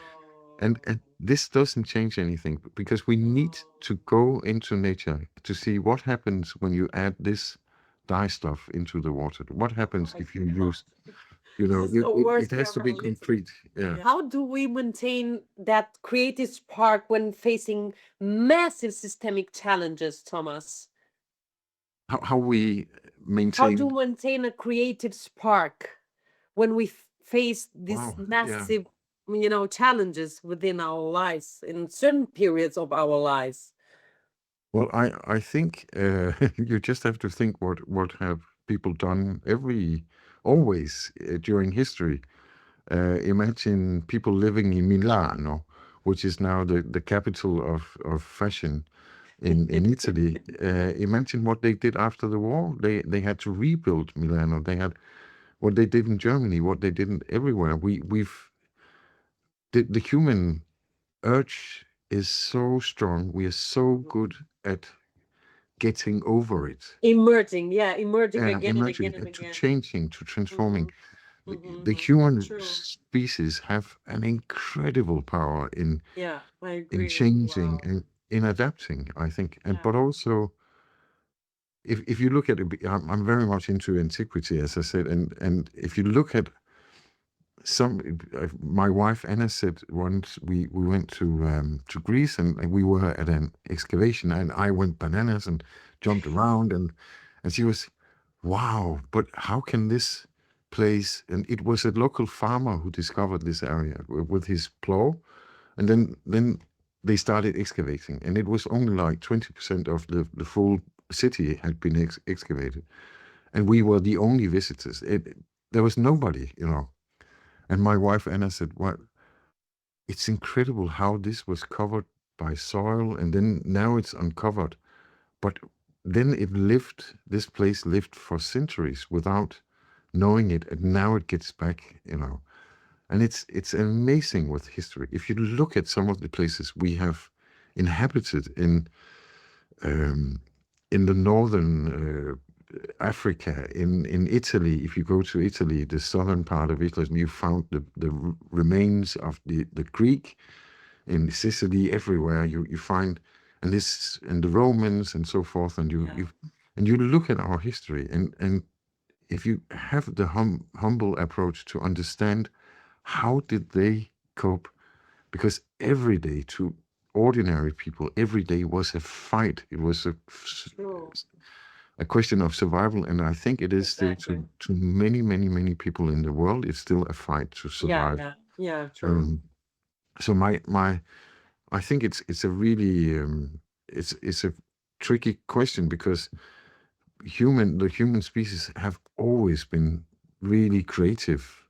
And this doesn't change anything because we need Oh. to go into nature to see what happens when you add this dye stuff into the water. What Oh happens my if you God. use, This is the it worst thing has to ever. be concrete. Yeah. How do we maintain that creative spark when facing massive systemic challenges, Thomas? How we How do maintain. we maintain a creative spark when we face these Wow. Yeah. massive, challenges within our lives in certain periods of our lives? Well, I think you just have to think what have people done always during history. Imagine people living in Milano, which is now the capital of fashion in Italy. Imagine what they did after the war. They had to rebuild Milano. They had what they did in Germany, what they did everywhere. The human urge is so strong. We are so good at getting over it. Emerging, yeah, emerging again and Emerging again and to again. changing, to transforming. Mm-hmm. The Mm-hmm. human True. species have an incredible power Yeah, I in agree. changing Wow. and in adapting, I think. And Yeah. but also, if you look at it, I'm very much into antiquity, as I said, and if you look at some, my wife Anna said once we went to Greece, and we were at an excavation, and I went bananas and jumped around, and she was, wow, but how can this place? And it was a local farmer who discovered this area with his plow, and then they started excavating, and it was only like 20% of the full city had been excavated, and we were the only visitors. There was nobody. And my wife Anna said, "What? It's incredible how this was covered by soil, and then now it's uncovered. But then this place lived for centuries without knowing it, and now it gets back. And it's amazing with history. If you look at some of the places we have inhabited um, in the northern Africa, in Italy, if you go to Italy, the southern part of Italy, you found the remains of the Greek in Sicily, everywhere you find, and the Romans and so forth, and Yeah. you look at our history, and if you have the humble approach to understand how did they cope, because every day to ordinary people, every day was a fight. It was True. a question of survival, and I think it is still to many, many, many people in the world. It's still a fight to survive. Yeah, true. So I think it's a really it's a tricky question, because the human species have always been really creative,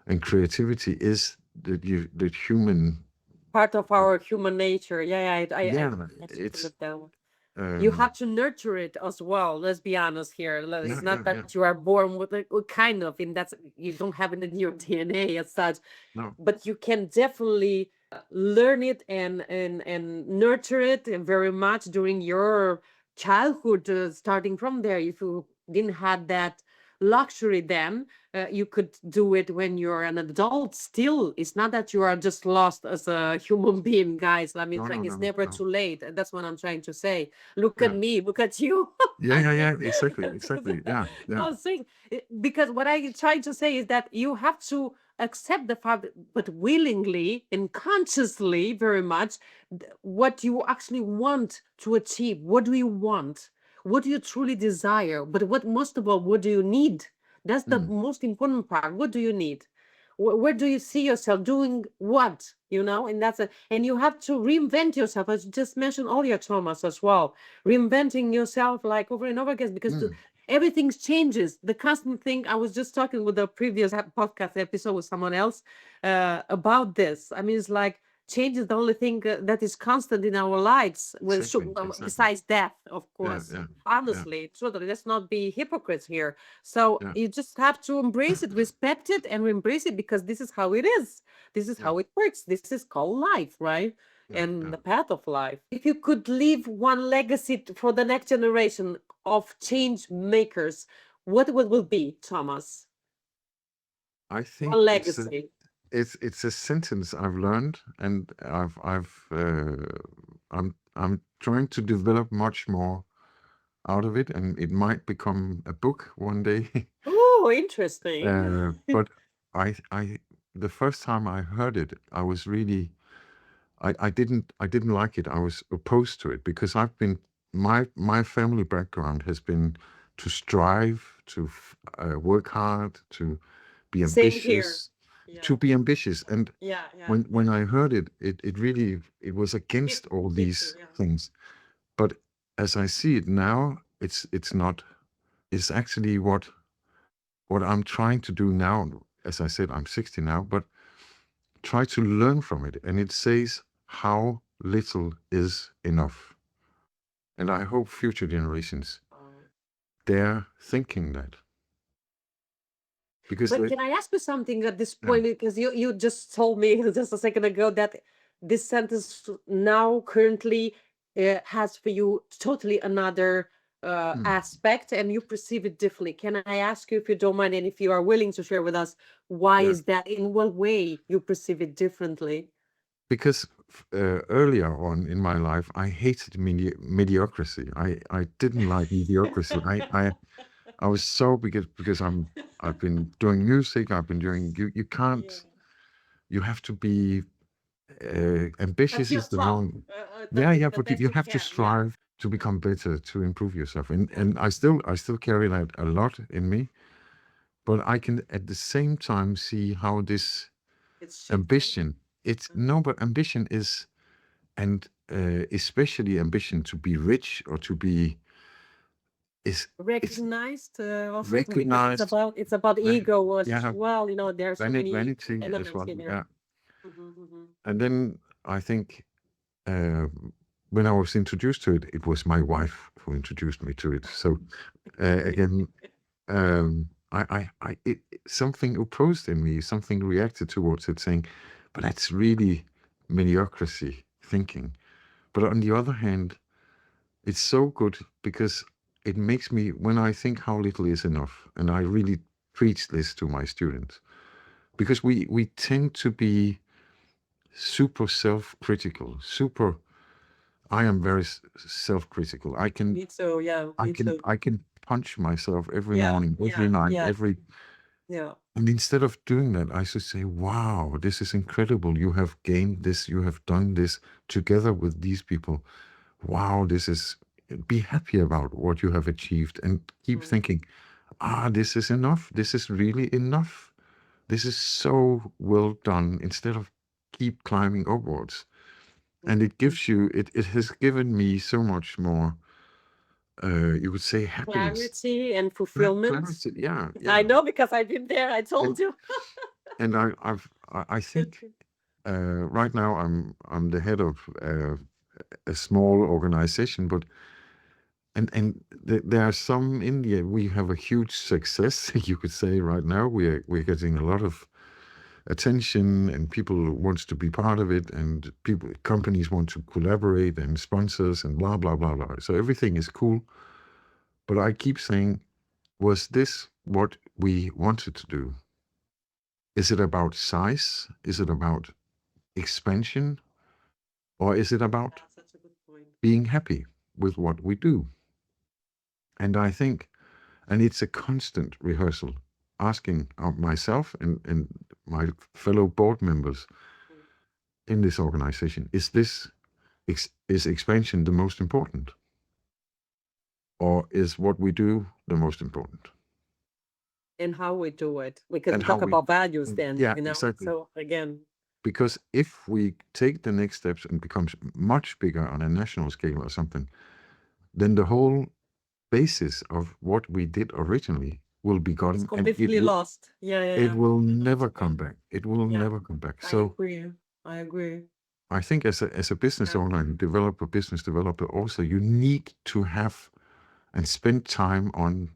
and creativity is the human Part of our human nature. I took it's it down. You um have to nurture it as well. Let's be honest here. It's not yeah that you are born with it, kind of, and that's you don't have it in your DNA as such, no but you can definitely learn it and nurture it very much during your childhood, starting from there. If you didn't have that luxury then, you could do it when you're an adult still. It's not that you are just lost as a human being, guys. I mean, no no it's no never no too late. That's what I'm trying to say. Look at yeah me, look at you. yeah exactly yeah I was saying, because what I try to say is that you have to accept the fact, but willingly and consciously, very much, what you actually want to achieve. What do you want? What do you truly desire? But what most of all, what do you need? That's the mm, most important part. What do you need? Where do you see yourself doing what? And and you have to reinvent yourself, as you just mentioned earlier, Thomas, as well. Reinventing yourself like over and over again, because mm, everything changes. The constant thing. I was just talking with a previous podcast episode with someone else about this. I mean, it's like change is the only thing that is constant in our lives, exactly besides death, of yeah course. yeah yeah Honestly, totally. Let's not be hypocrites here. So yeah you just have to embrace it, respect it, and embrace it, because this is how it is. This is yeah how it works. This is called life, right? yeah And yeah the path of life. If you could leave one legacy for the next generation of change makers, what will be, Thomas? I One think legacy. it's a sentence I've learned, and I'm trying to develop much more out of it, and it might become a book one day. Oh, interesting. But I the first time I heard it, I was really I didn't like it. I was opposed to it, because I've been my family background has been to strive, to work hard, to be Same here. ambitious, Yeah. and Yeah. when I heard it, it really it was Me, against all me too. these Yeah. things. But as I see it now, it's not. It's actually what I'm trying to do now. As I said, I'm 60 now, but try to learn from it. And it says how little is enough. And I hope future generations, Um, they're thinking that. Because But they, can I ask you something at this yeah, point? Because you just told me just a second ago that this sentence now currently has for you totally another mm, aspect, and you perceive it differently. Can I ask you, if you don't mind, and if you are willing to share with us, why yeah. is that? In what way you perceive it differently? Because earlier on in my life, I hated mediocrity. I didn't like mediocrity. I was so because I've been doing music. I've been doing you Yeah. can't you have to be At ambitious your is the top, wrong. Yeah, yeah, the but best you you have to can. Yeah. strive to become better, to improve yourself, and Yeah. and I still carry that a lot in me. But I can at the same time see how this It's shifting. ambition, it's no, but ambition is, and especially ambition to be rich or to be is it's Recognized also, because recognized. it's about ego as Yeah, well. There are so many vanity as elements well. in there. Yeah, Hmm. and then I think uh, when I was introduced to it, it was my wife who introduced me to it. So again, something opposed in me, something reacted towards it, saying, "But that's really mediocrity thinking." But on the other hand, it's so good because it makes me, when I think how little is enough, and I really preach this to my students, because we tend to be super self-critical, super. I am very self-critical. Me too. Yeah, me too. I can punch myself every Yeah, morning, every yeah, night, yeah, every. yeah. And instead of doing that, I should say, "Wow, this is incredible! You have gained this. You have done this together with these people. Wow, this is." be happy about what you have achieved and keep thinking, this is enough. This is really enough. This is so well done, instead of keep climbing upwards. And it gives you, it has given me so much more, you would say, happiness. Clarity and fulfillment. Clarity, yeah. I know, because I've been there. I told you. And I think right now I'm the head of a small organization, but there are some in India. We have a huge success, you could say. Right now we're getting a lot of attention, and people wants to be part of it, and companies want to collaborate, and sponsors, and blah blah blah blah. So everything is cool, but I keep saying, was this what we wanted to do? Is it about size? Is it about expansion? Or is it about That's a good point. being happy with what we do? And I think, and it's a constant rehearsal, asking myself and my fellow board members in this organization, is expansion the most important? Or is what we do the most important? And how we do it. We can And talk how we- about values then, Yeah, you know. exactly. So again, Because if we take the next steps and becomes much bigger on a national scale or something, then the whole basis of what we did originally will be gone, it's and completely lost. Yeah. it will never come back. It will Yeah. never come back. I So agree. I agree. I think as a business Yeah. owner and business developer, also you need to have and spend time on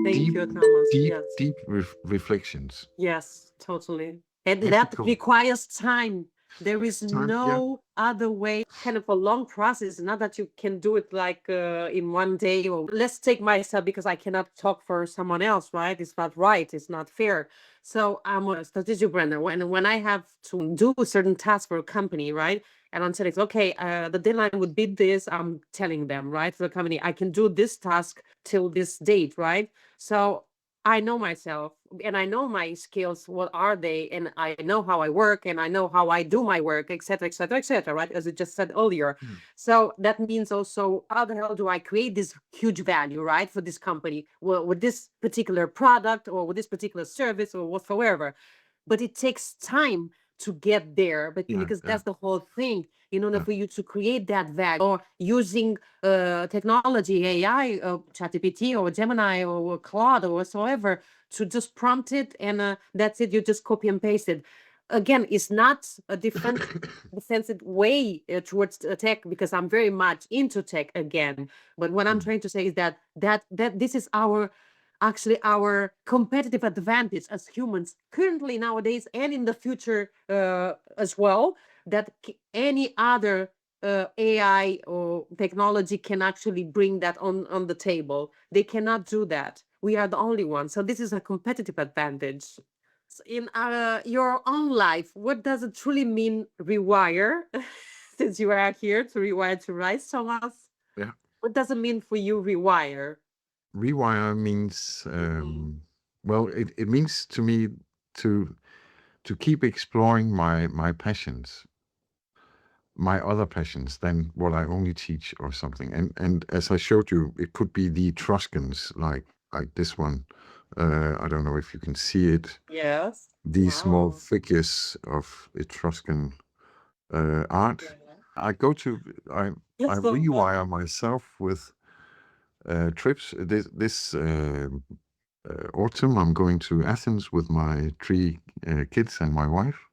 Thank you, Thomas. Yes. deep reflections. Yes, totally. And that Ethical. requires time. There is Time, no other way, kind of a long process. Not that you can do it like in one day. Or let's take myself, because I cannot talk for someone else, right? It's not right. It's not fair. So I'm a strategic brander. When I have to do a certain task for a company, right? And I'm saying, okay, the deadline would be this. I'm telling them, right, for the company, I can do this task till this date, right? So I know myself, and I know my skills. What are they? And I know how I work, and I know how I do my work, etc., etc., etc. Right, as I just said earlier. So that means also, how the hell do I create this huge value, right, for this company, with this particular product, or with this particular service, or whatsoever? But it takes time to get there, but because that's the whole thing, in order for you to create that value, or using technology, AI, ChatGPT or Gemini or Claude or whatsoever, to just prompt it, and that's it. You just copy and paste it. Again, it's not a defensive way towards tech, because I'm very much into tech again. But what I'm trying to say is that this is actually our competitive advantage as humans currently, nowadays, and in the future as well, that any other AI or technology can actually bring that on the table. They cannot do that. We are the only ones. So this is a competitive advantage. So in your own life, what does it truly mean, rewire? Since you are here to rewire to rise, Thomas. Yeah. What does it mean for you, rewire? Rewire means, well, it means to me to keep exploring my passions, my other passions than what I only teach or something. And as I showed you, it could be the Etruscans, like this one. I don't know if you can see it. Yes. These small Wow. figures of Etruscan art. I That's so rewire myself with trips. This autumn, I'm going to Athens with my 3 kids and my wife.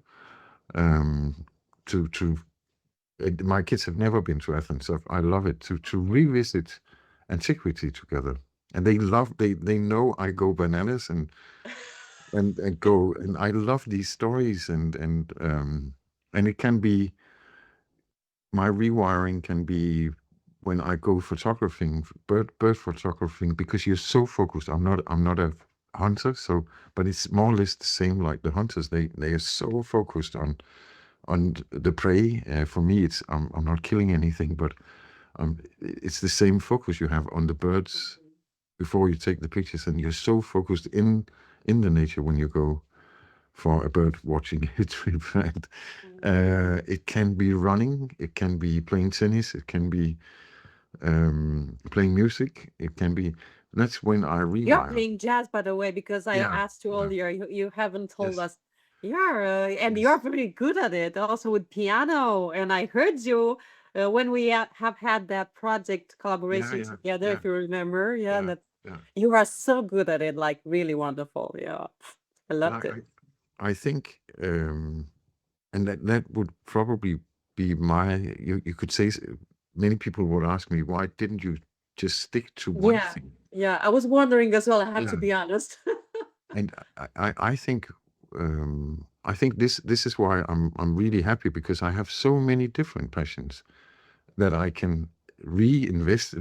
My kids have never been to Athens, so I love it to revisit Antiquity together. And they know I go bananas and go, and I love these stories, and it can be, my rewiring can be when I go photographing, bird photographing, because you're so focused. I'm not a hunter, so, but it's more or less the same like the hunters. They are so focused on the prey. For me, it's I'm not killing anything, but it's the same focus you have on the birds before you take the pictures, and you're so focused in the nature when you go for a bird watching trip. It can be running, it can be playing tennis, it can be playing music. It can be, that's when I You're rewire. playing jazz, by the way, because I Yeah, asked you yeah, earlier. You haven't told yes, us. Yeah, and you're yes, very good at it, also with piano. And I heard you when we have had that project yeah, collaboration yeah, together, yeah, if you remember. Yeah, yeah, that yeah. you are so good at it, like really wonderful. Yeah, I But loved it. I think, and that would probably be my, you could say, many people would ask me, why didn't you just stick to one Yeah, thing? yeah. I was wondering as well. I have to Yeah. be honest. And I think this is why I'm really happy, because I have so many different passions that I can revisit.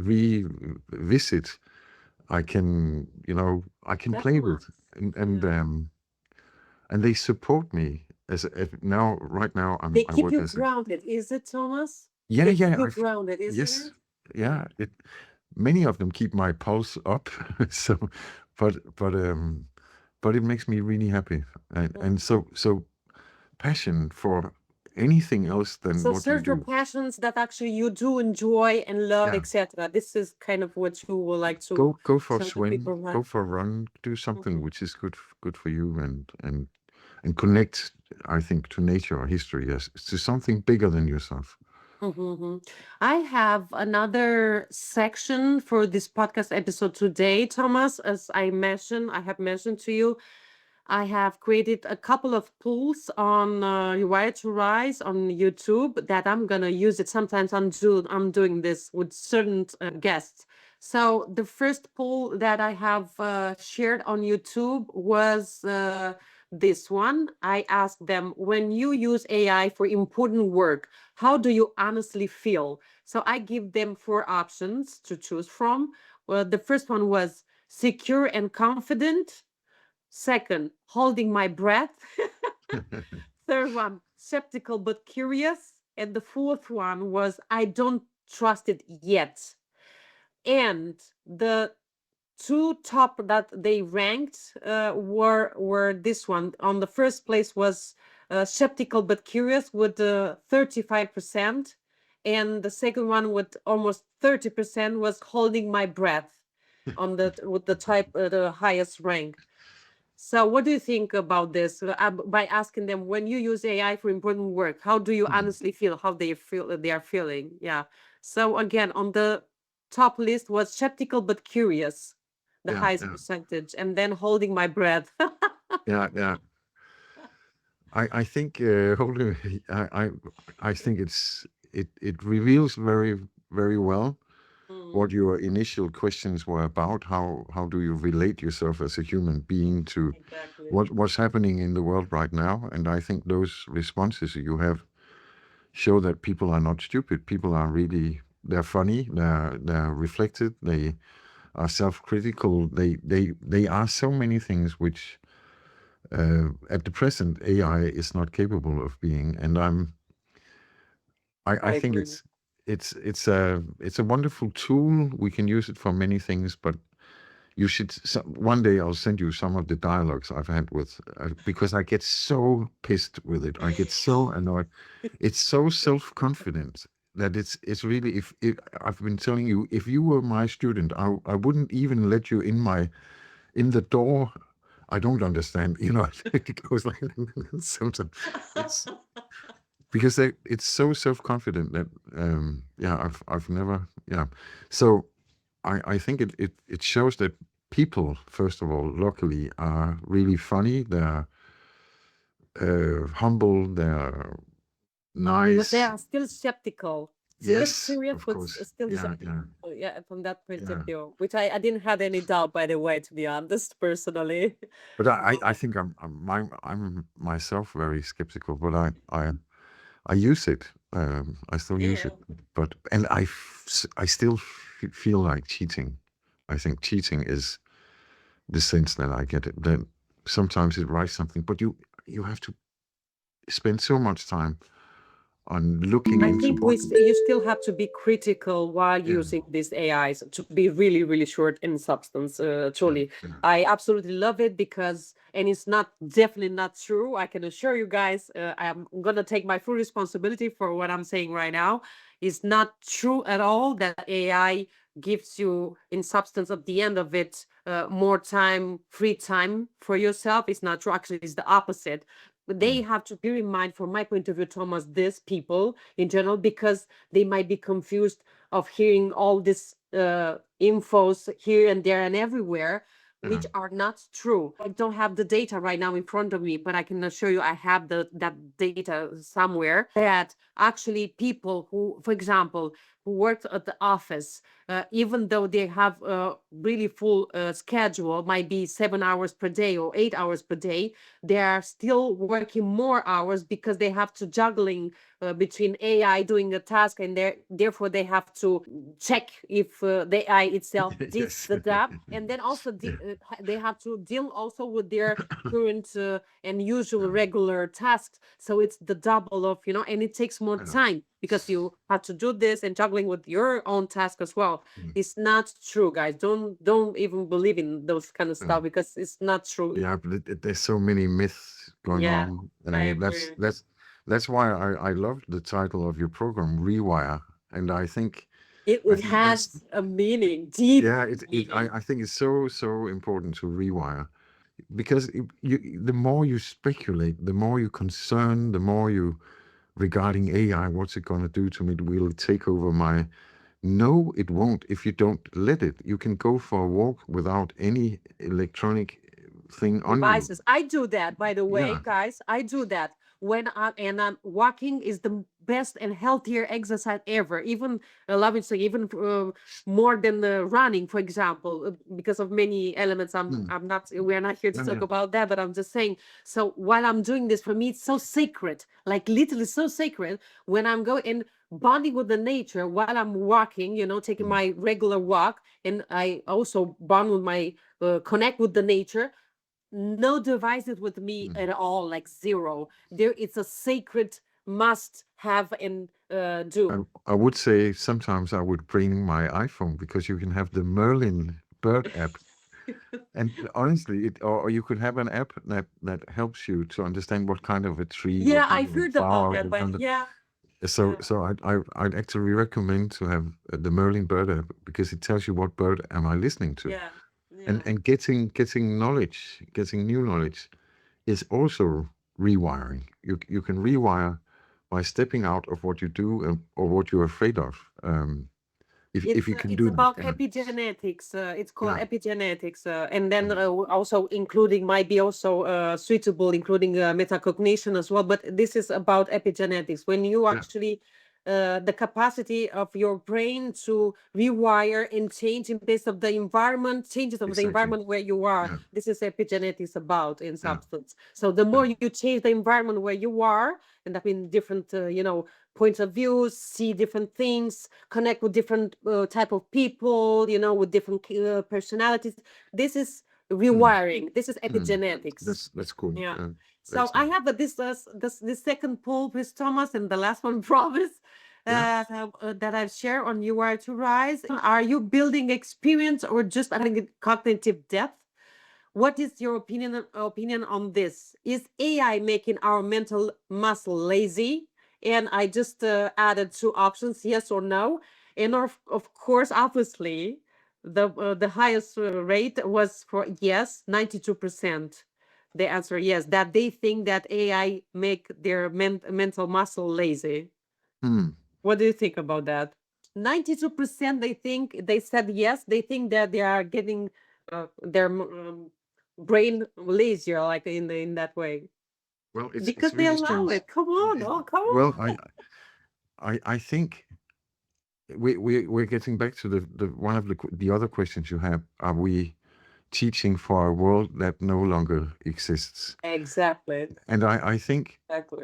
I can, I can That's play with, nice. and Yeah. they support me as now. Right now, They I keep work you as a, grounded, is it, Thomas? yeah, They keep yeah. you grounded, isn't Yes, it? yeah. Yeah. Many of them keep my pulse up. So, but but um, but it makes me really happy, and Mhm. so passion for anything else than So what you search for do. passions that actually you do enjoy and love, Yeah, etc. This is kind of what you would like to go for a show the swim, people, right? go for a run, do something Mhm. which is good for you, and connect. I think to nature or history, yes, to something bigger than yourself. Mhm. I have another section for this podcast episode today, Thomas. As I have mentioned to you, I have created a couple of pools on Rewire to Rise on YouTube that I'm gonna use it. Sometimes I'm doing this with certain guests. So the first poll that I have shared on YouTube was this one. I asked them, when you use AI for important work, how do you honestly feel? So I give them four options to choose from. Well, the first one was secure and confident. Second, holding my breath. Third one, skeptical but curious. And the fourth one was, I don't trust it yet. And the two top that they ranked were this one. On the first place was skeptical but curious with 35%. And the second one with almost 30% was holding my breath on the with the type the highest rank. So, what do you think about this? By asking them, when you use AI for important work, how do you honestly feel? How they are feeling? Yeah. So again, on the top list was skeptical but curious, the Yeah, highest yeah, percentage, and then holding my breath. yeah, yeah. I think holding, I think it reveals very well what Mm, your initial questions were about. How do you relate yourself as a human being to exactly. what's happening in the world right now? And I think those responses you have show that people are not stupid. People are really, they're funny. They're reflected. They are self-critical. They are so many things which at the present AI is not capable of being. And I I think agree. it's a wonderful tool. We can use it for many things, but you should one day I'll send you some of the dialogues I've had with because I get so pissed with it. I get so annoyed. It's so self-confident that it's really, if I've been telling you, if you were my student, I wouldn't even let you in the door. I don't understand, it goes like sometimes. It's because it's so self-confident that yeah, I've never, yeah. So I think it shows that people, first of all, luckily, are really funny. They're humble. They're But they nice. are still skeptical, still Yes, curious, of but course. still Yeah, skeptical. yeah, Yeah, from that point of yeah. view, which I didn't have any doubt, by the way, to be honest, personally. But I think I'm myself very skeptical, but I use it. I still use Yeah. it, but and I still feel like cheating. I think cheating is the sense that I get it. That sometimes it writes something, but you have to spend so much time looking I into think what. you still have to be critical while Yeah, using these AIs to be really, really short in substance. yeah, Truly, yeah, I absolutely love it because, and it's not definitely not true. I can assure you guys, I'm gonna take my full responsibility for what I'm saying right now. It's not true at all that AI gives you, in substance, at the end of it, more time, free time for yourself. It's not true. Actually, it's the opposite. They mm, have to bear in mind, from my point of view, Thomas, these people in general, because they might be confused of hearing all this infos here and there and everywhere, yeah, which are not true. I don't have the data right now in front of me, but I can assure you I have that data somewhere, that actually people who, for example, who worked at the office, even though they have a really full schedule, might be 7 hours per day or 8 hours per day, they are still working more hours because they have to juggling between AI doing a task, and therefore they have to check if the AI itself did yes, the job, and then also yeah, they have to deal also with their current and usual yeah, regular tasks. So it's the double of, and it takes more yeah, time because you have to do this and juggling with your own task as well. mm, It's not true, guys. Don't even believe in those kind of yeah. stuff because it's not true. Yeah, but there's so many myths going Yeah, on. I That's agree. why I love the title of your program, Rewire. And I It think that's has a meaning, deep yeah, meaning. I think it's so important to rewire because the more you speculate, the more you concern, the more you regarding AI, what's it going to do to me? Will it take over my? No, it won't if you don't let it. You can go for a walk without any electronic thing on you. Devices. I do that, by the way, Yeah. guys. I do that when I'm walking is the best and healthier exercise ever. Even allow me to say, even more than running, for example, because of many elements. Hmm. I'm not. We're not here to Yeah, talk yeah. about that, but I'm just saying. So while I'm doing this, for me, it's so sacred, like literally so sacred. When I'm going and bonding with the nature while I'm walking, taking Hmm. my regular walk, and I also bond with my connect with the nature. No devices with me Hmm. at all, like zero. There, it's a sacred must have and do. I would say sometimes I would bring my iPhone because you can have the Merlin bird app. And honestly, or you could have an app that helps you to understand what kind of a tree, Yeah, what kind I've of a heard about flower, that, what but kind of. yeah, So yeah, I'd actually recommend to have the Merlin bird app because it tells you what bird am I listening to, yeah, yeah. and getting knowledge, getting new knowledge is also rewiring. You can rewire by stepping out of what you do or what you're afraid of. If you can It's do that, about yeah, epigenetics. It's called yeah, epigenetics, and then mm, also including might be also suitable, including metacognition as well. But this is about epigenetics. When you yeah, actually the capacity of your brain to rewire and change in based of the environment, changes of the exactly, environment where you are. yeah, This is epigenetics about in yeah, substance. So the yeah, more you change the environment where you are, and that in different, points of view, see different things, connect with different type of people, with different personalities. This is mm, rewiring. This is mm. epigenetics. That's cool. Yeah. So That's I nice. have this second poll with Thomas, and the last one promise Yeah. that I've shared on You Are to Rise. Are you building experience or just adding cognitive depth? What is your opinion on this? Is AI making our mental muscle lazy? And I just added two options, yes or no. And of course, obviously, the highest rate was for yes, 92%. The answer yes, that they think that AI make their mental muscle lazy. Hmm. What do you think about that? 92% they said yes, they think that they are getting their brain lazier, like in that way, Well, it's because they really allow strange. it. Come on, oh come Well, on. I think we're getting back to the one of the other questions you have. Are we teaching for a world that no longer exists? Exactly, And exactly.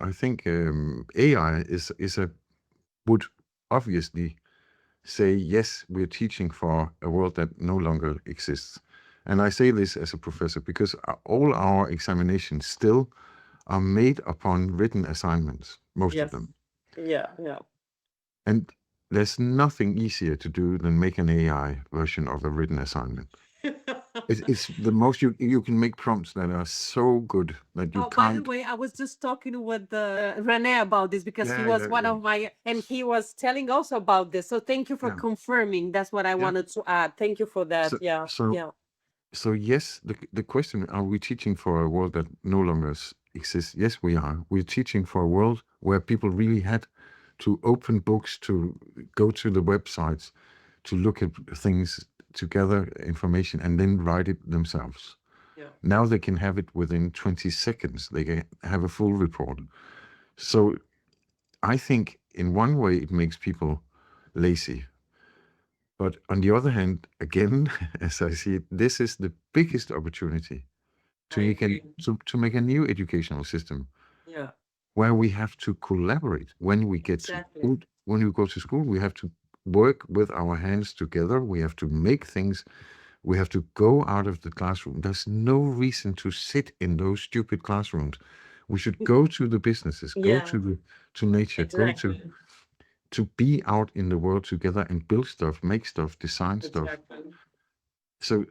I think AI is a would obviously say yes, we're teaching for a world that no longer exists. And I say this as a professor because all our examinations still are made upon written assignments. most of Yes. them. Yeah. Yeah. And there's nothing easier to do than make an AI version of a written assignment. It's the most you can make prompts that are so good that you Oh, by the can't. way, I was just talking with Rene about this because he Yeah, was yeah, one yeah, of my, and he was telling also about this. So thank you for yeah, confirming. That's what I yeah. wanted to add. Thank you for that. So, Yeah. so, Yeah. so yes. The question: are we teaching for a world that no longer exists? Yes, we are. We're teaching for a world where people really had to open books, to go to the websites, to look at things, to gather information, and then write it themselves. Yeah. Now they can have it within 20 seconds. They can have a full report. So I think in one way it makes people lazy. But on the other hand, again, as I see it, this is the biggest opportunity to I make agree. to make a new educational system Yeah. where we have to collaborate. When we get to Exactly. school, when we go to school, we have to work with our hands together. We have to make things. We have to go out of the classroom. There's no reason to sit in those stupid classrooms. We should go to the businesses, go Yeah. to nature, go Exactly. to be out in the world together and build stuff, make stuff, design stuff. Exactly. So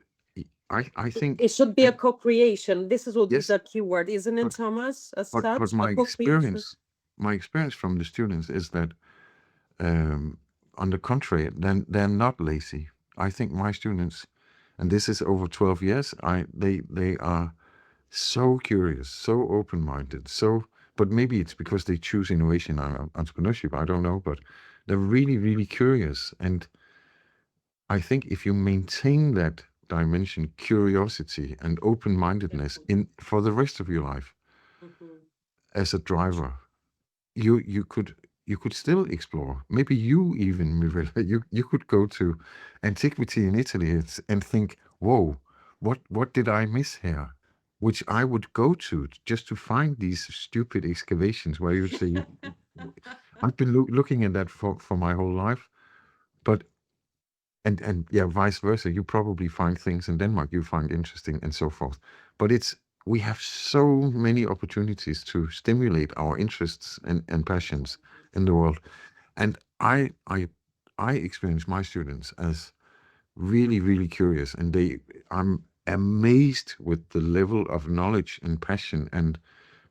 I think, It should be a and co-creation. This is what yes, the keyword, isn't it, but Thomas? As but such, a co-creation. my experience from the students is that, on the contrary, then they're not lazy. I think my students, and this is over 12 years, they are so curious, so open-minded, so, but maybe it's because they choose innovation and entrepreneurship, I don't know, but they're really, really curious. And I think if you maintain that dimension, curiosity and open-mindedness in for the rest of your life Mhm. as a driver, you could still explore. Maybe you even, Mirela, you could go to Antiquity in Italy and think, whoa, what did I miss here? Which I would go to just to find these stupid excavations where you say, I've been looking at that for my whole life, but and yeah, vice versa. You probably find things in Denmark you find interesting and so forth. But we have so many opportunities to stimulate our interests and passions in the world. And I experience my students as really, really curious, and I'm amazed with the level of knowledge and passion and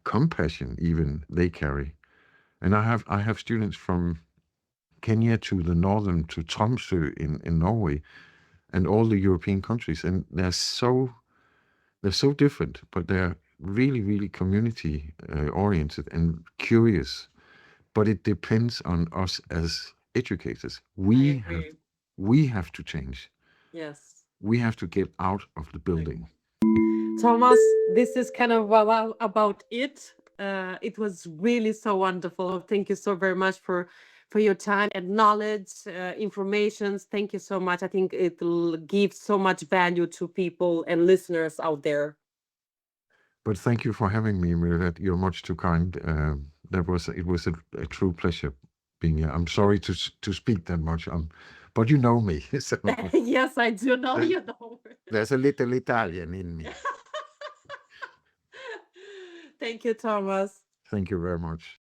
compassion even they carry. And I have students from Kenya to the northern to Tromsø in Norway and all the European countries, and they're so different, but they're really, really community oriented and curious. But it depends on us as educators. I We have agree. we have to change. Yes. We have to get out of the I building. Thomas, this is kind of about it. It was really so wonderful. Thank you so very much for your time and knowledge, informations. Thank you so much. I think it will give so much value to people and listeners out there. But thank you for having me, Mirela. You're much too kind. It was a true pleasure being here. I'm sorry to speak that much, but you know me, so Yes, I do know there- you know. there's a little Italian in me. Thank you, Thomas. Thank you very much.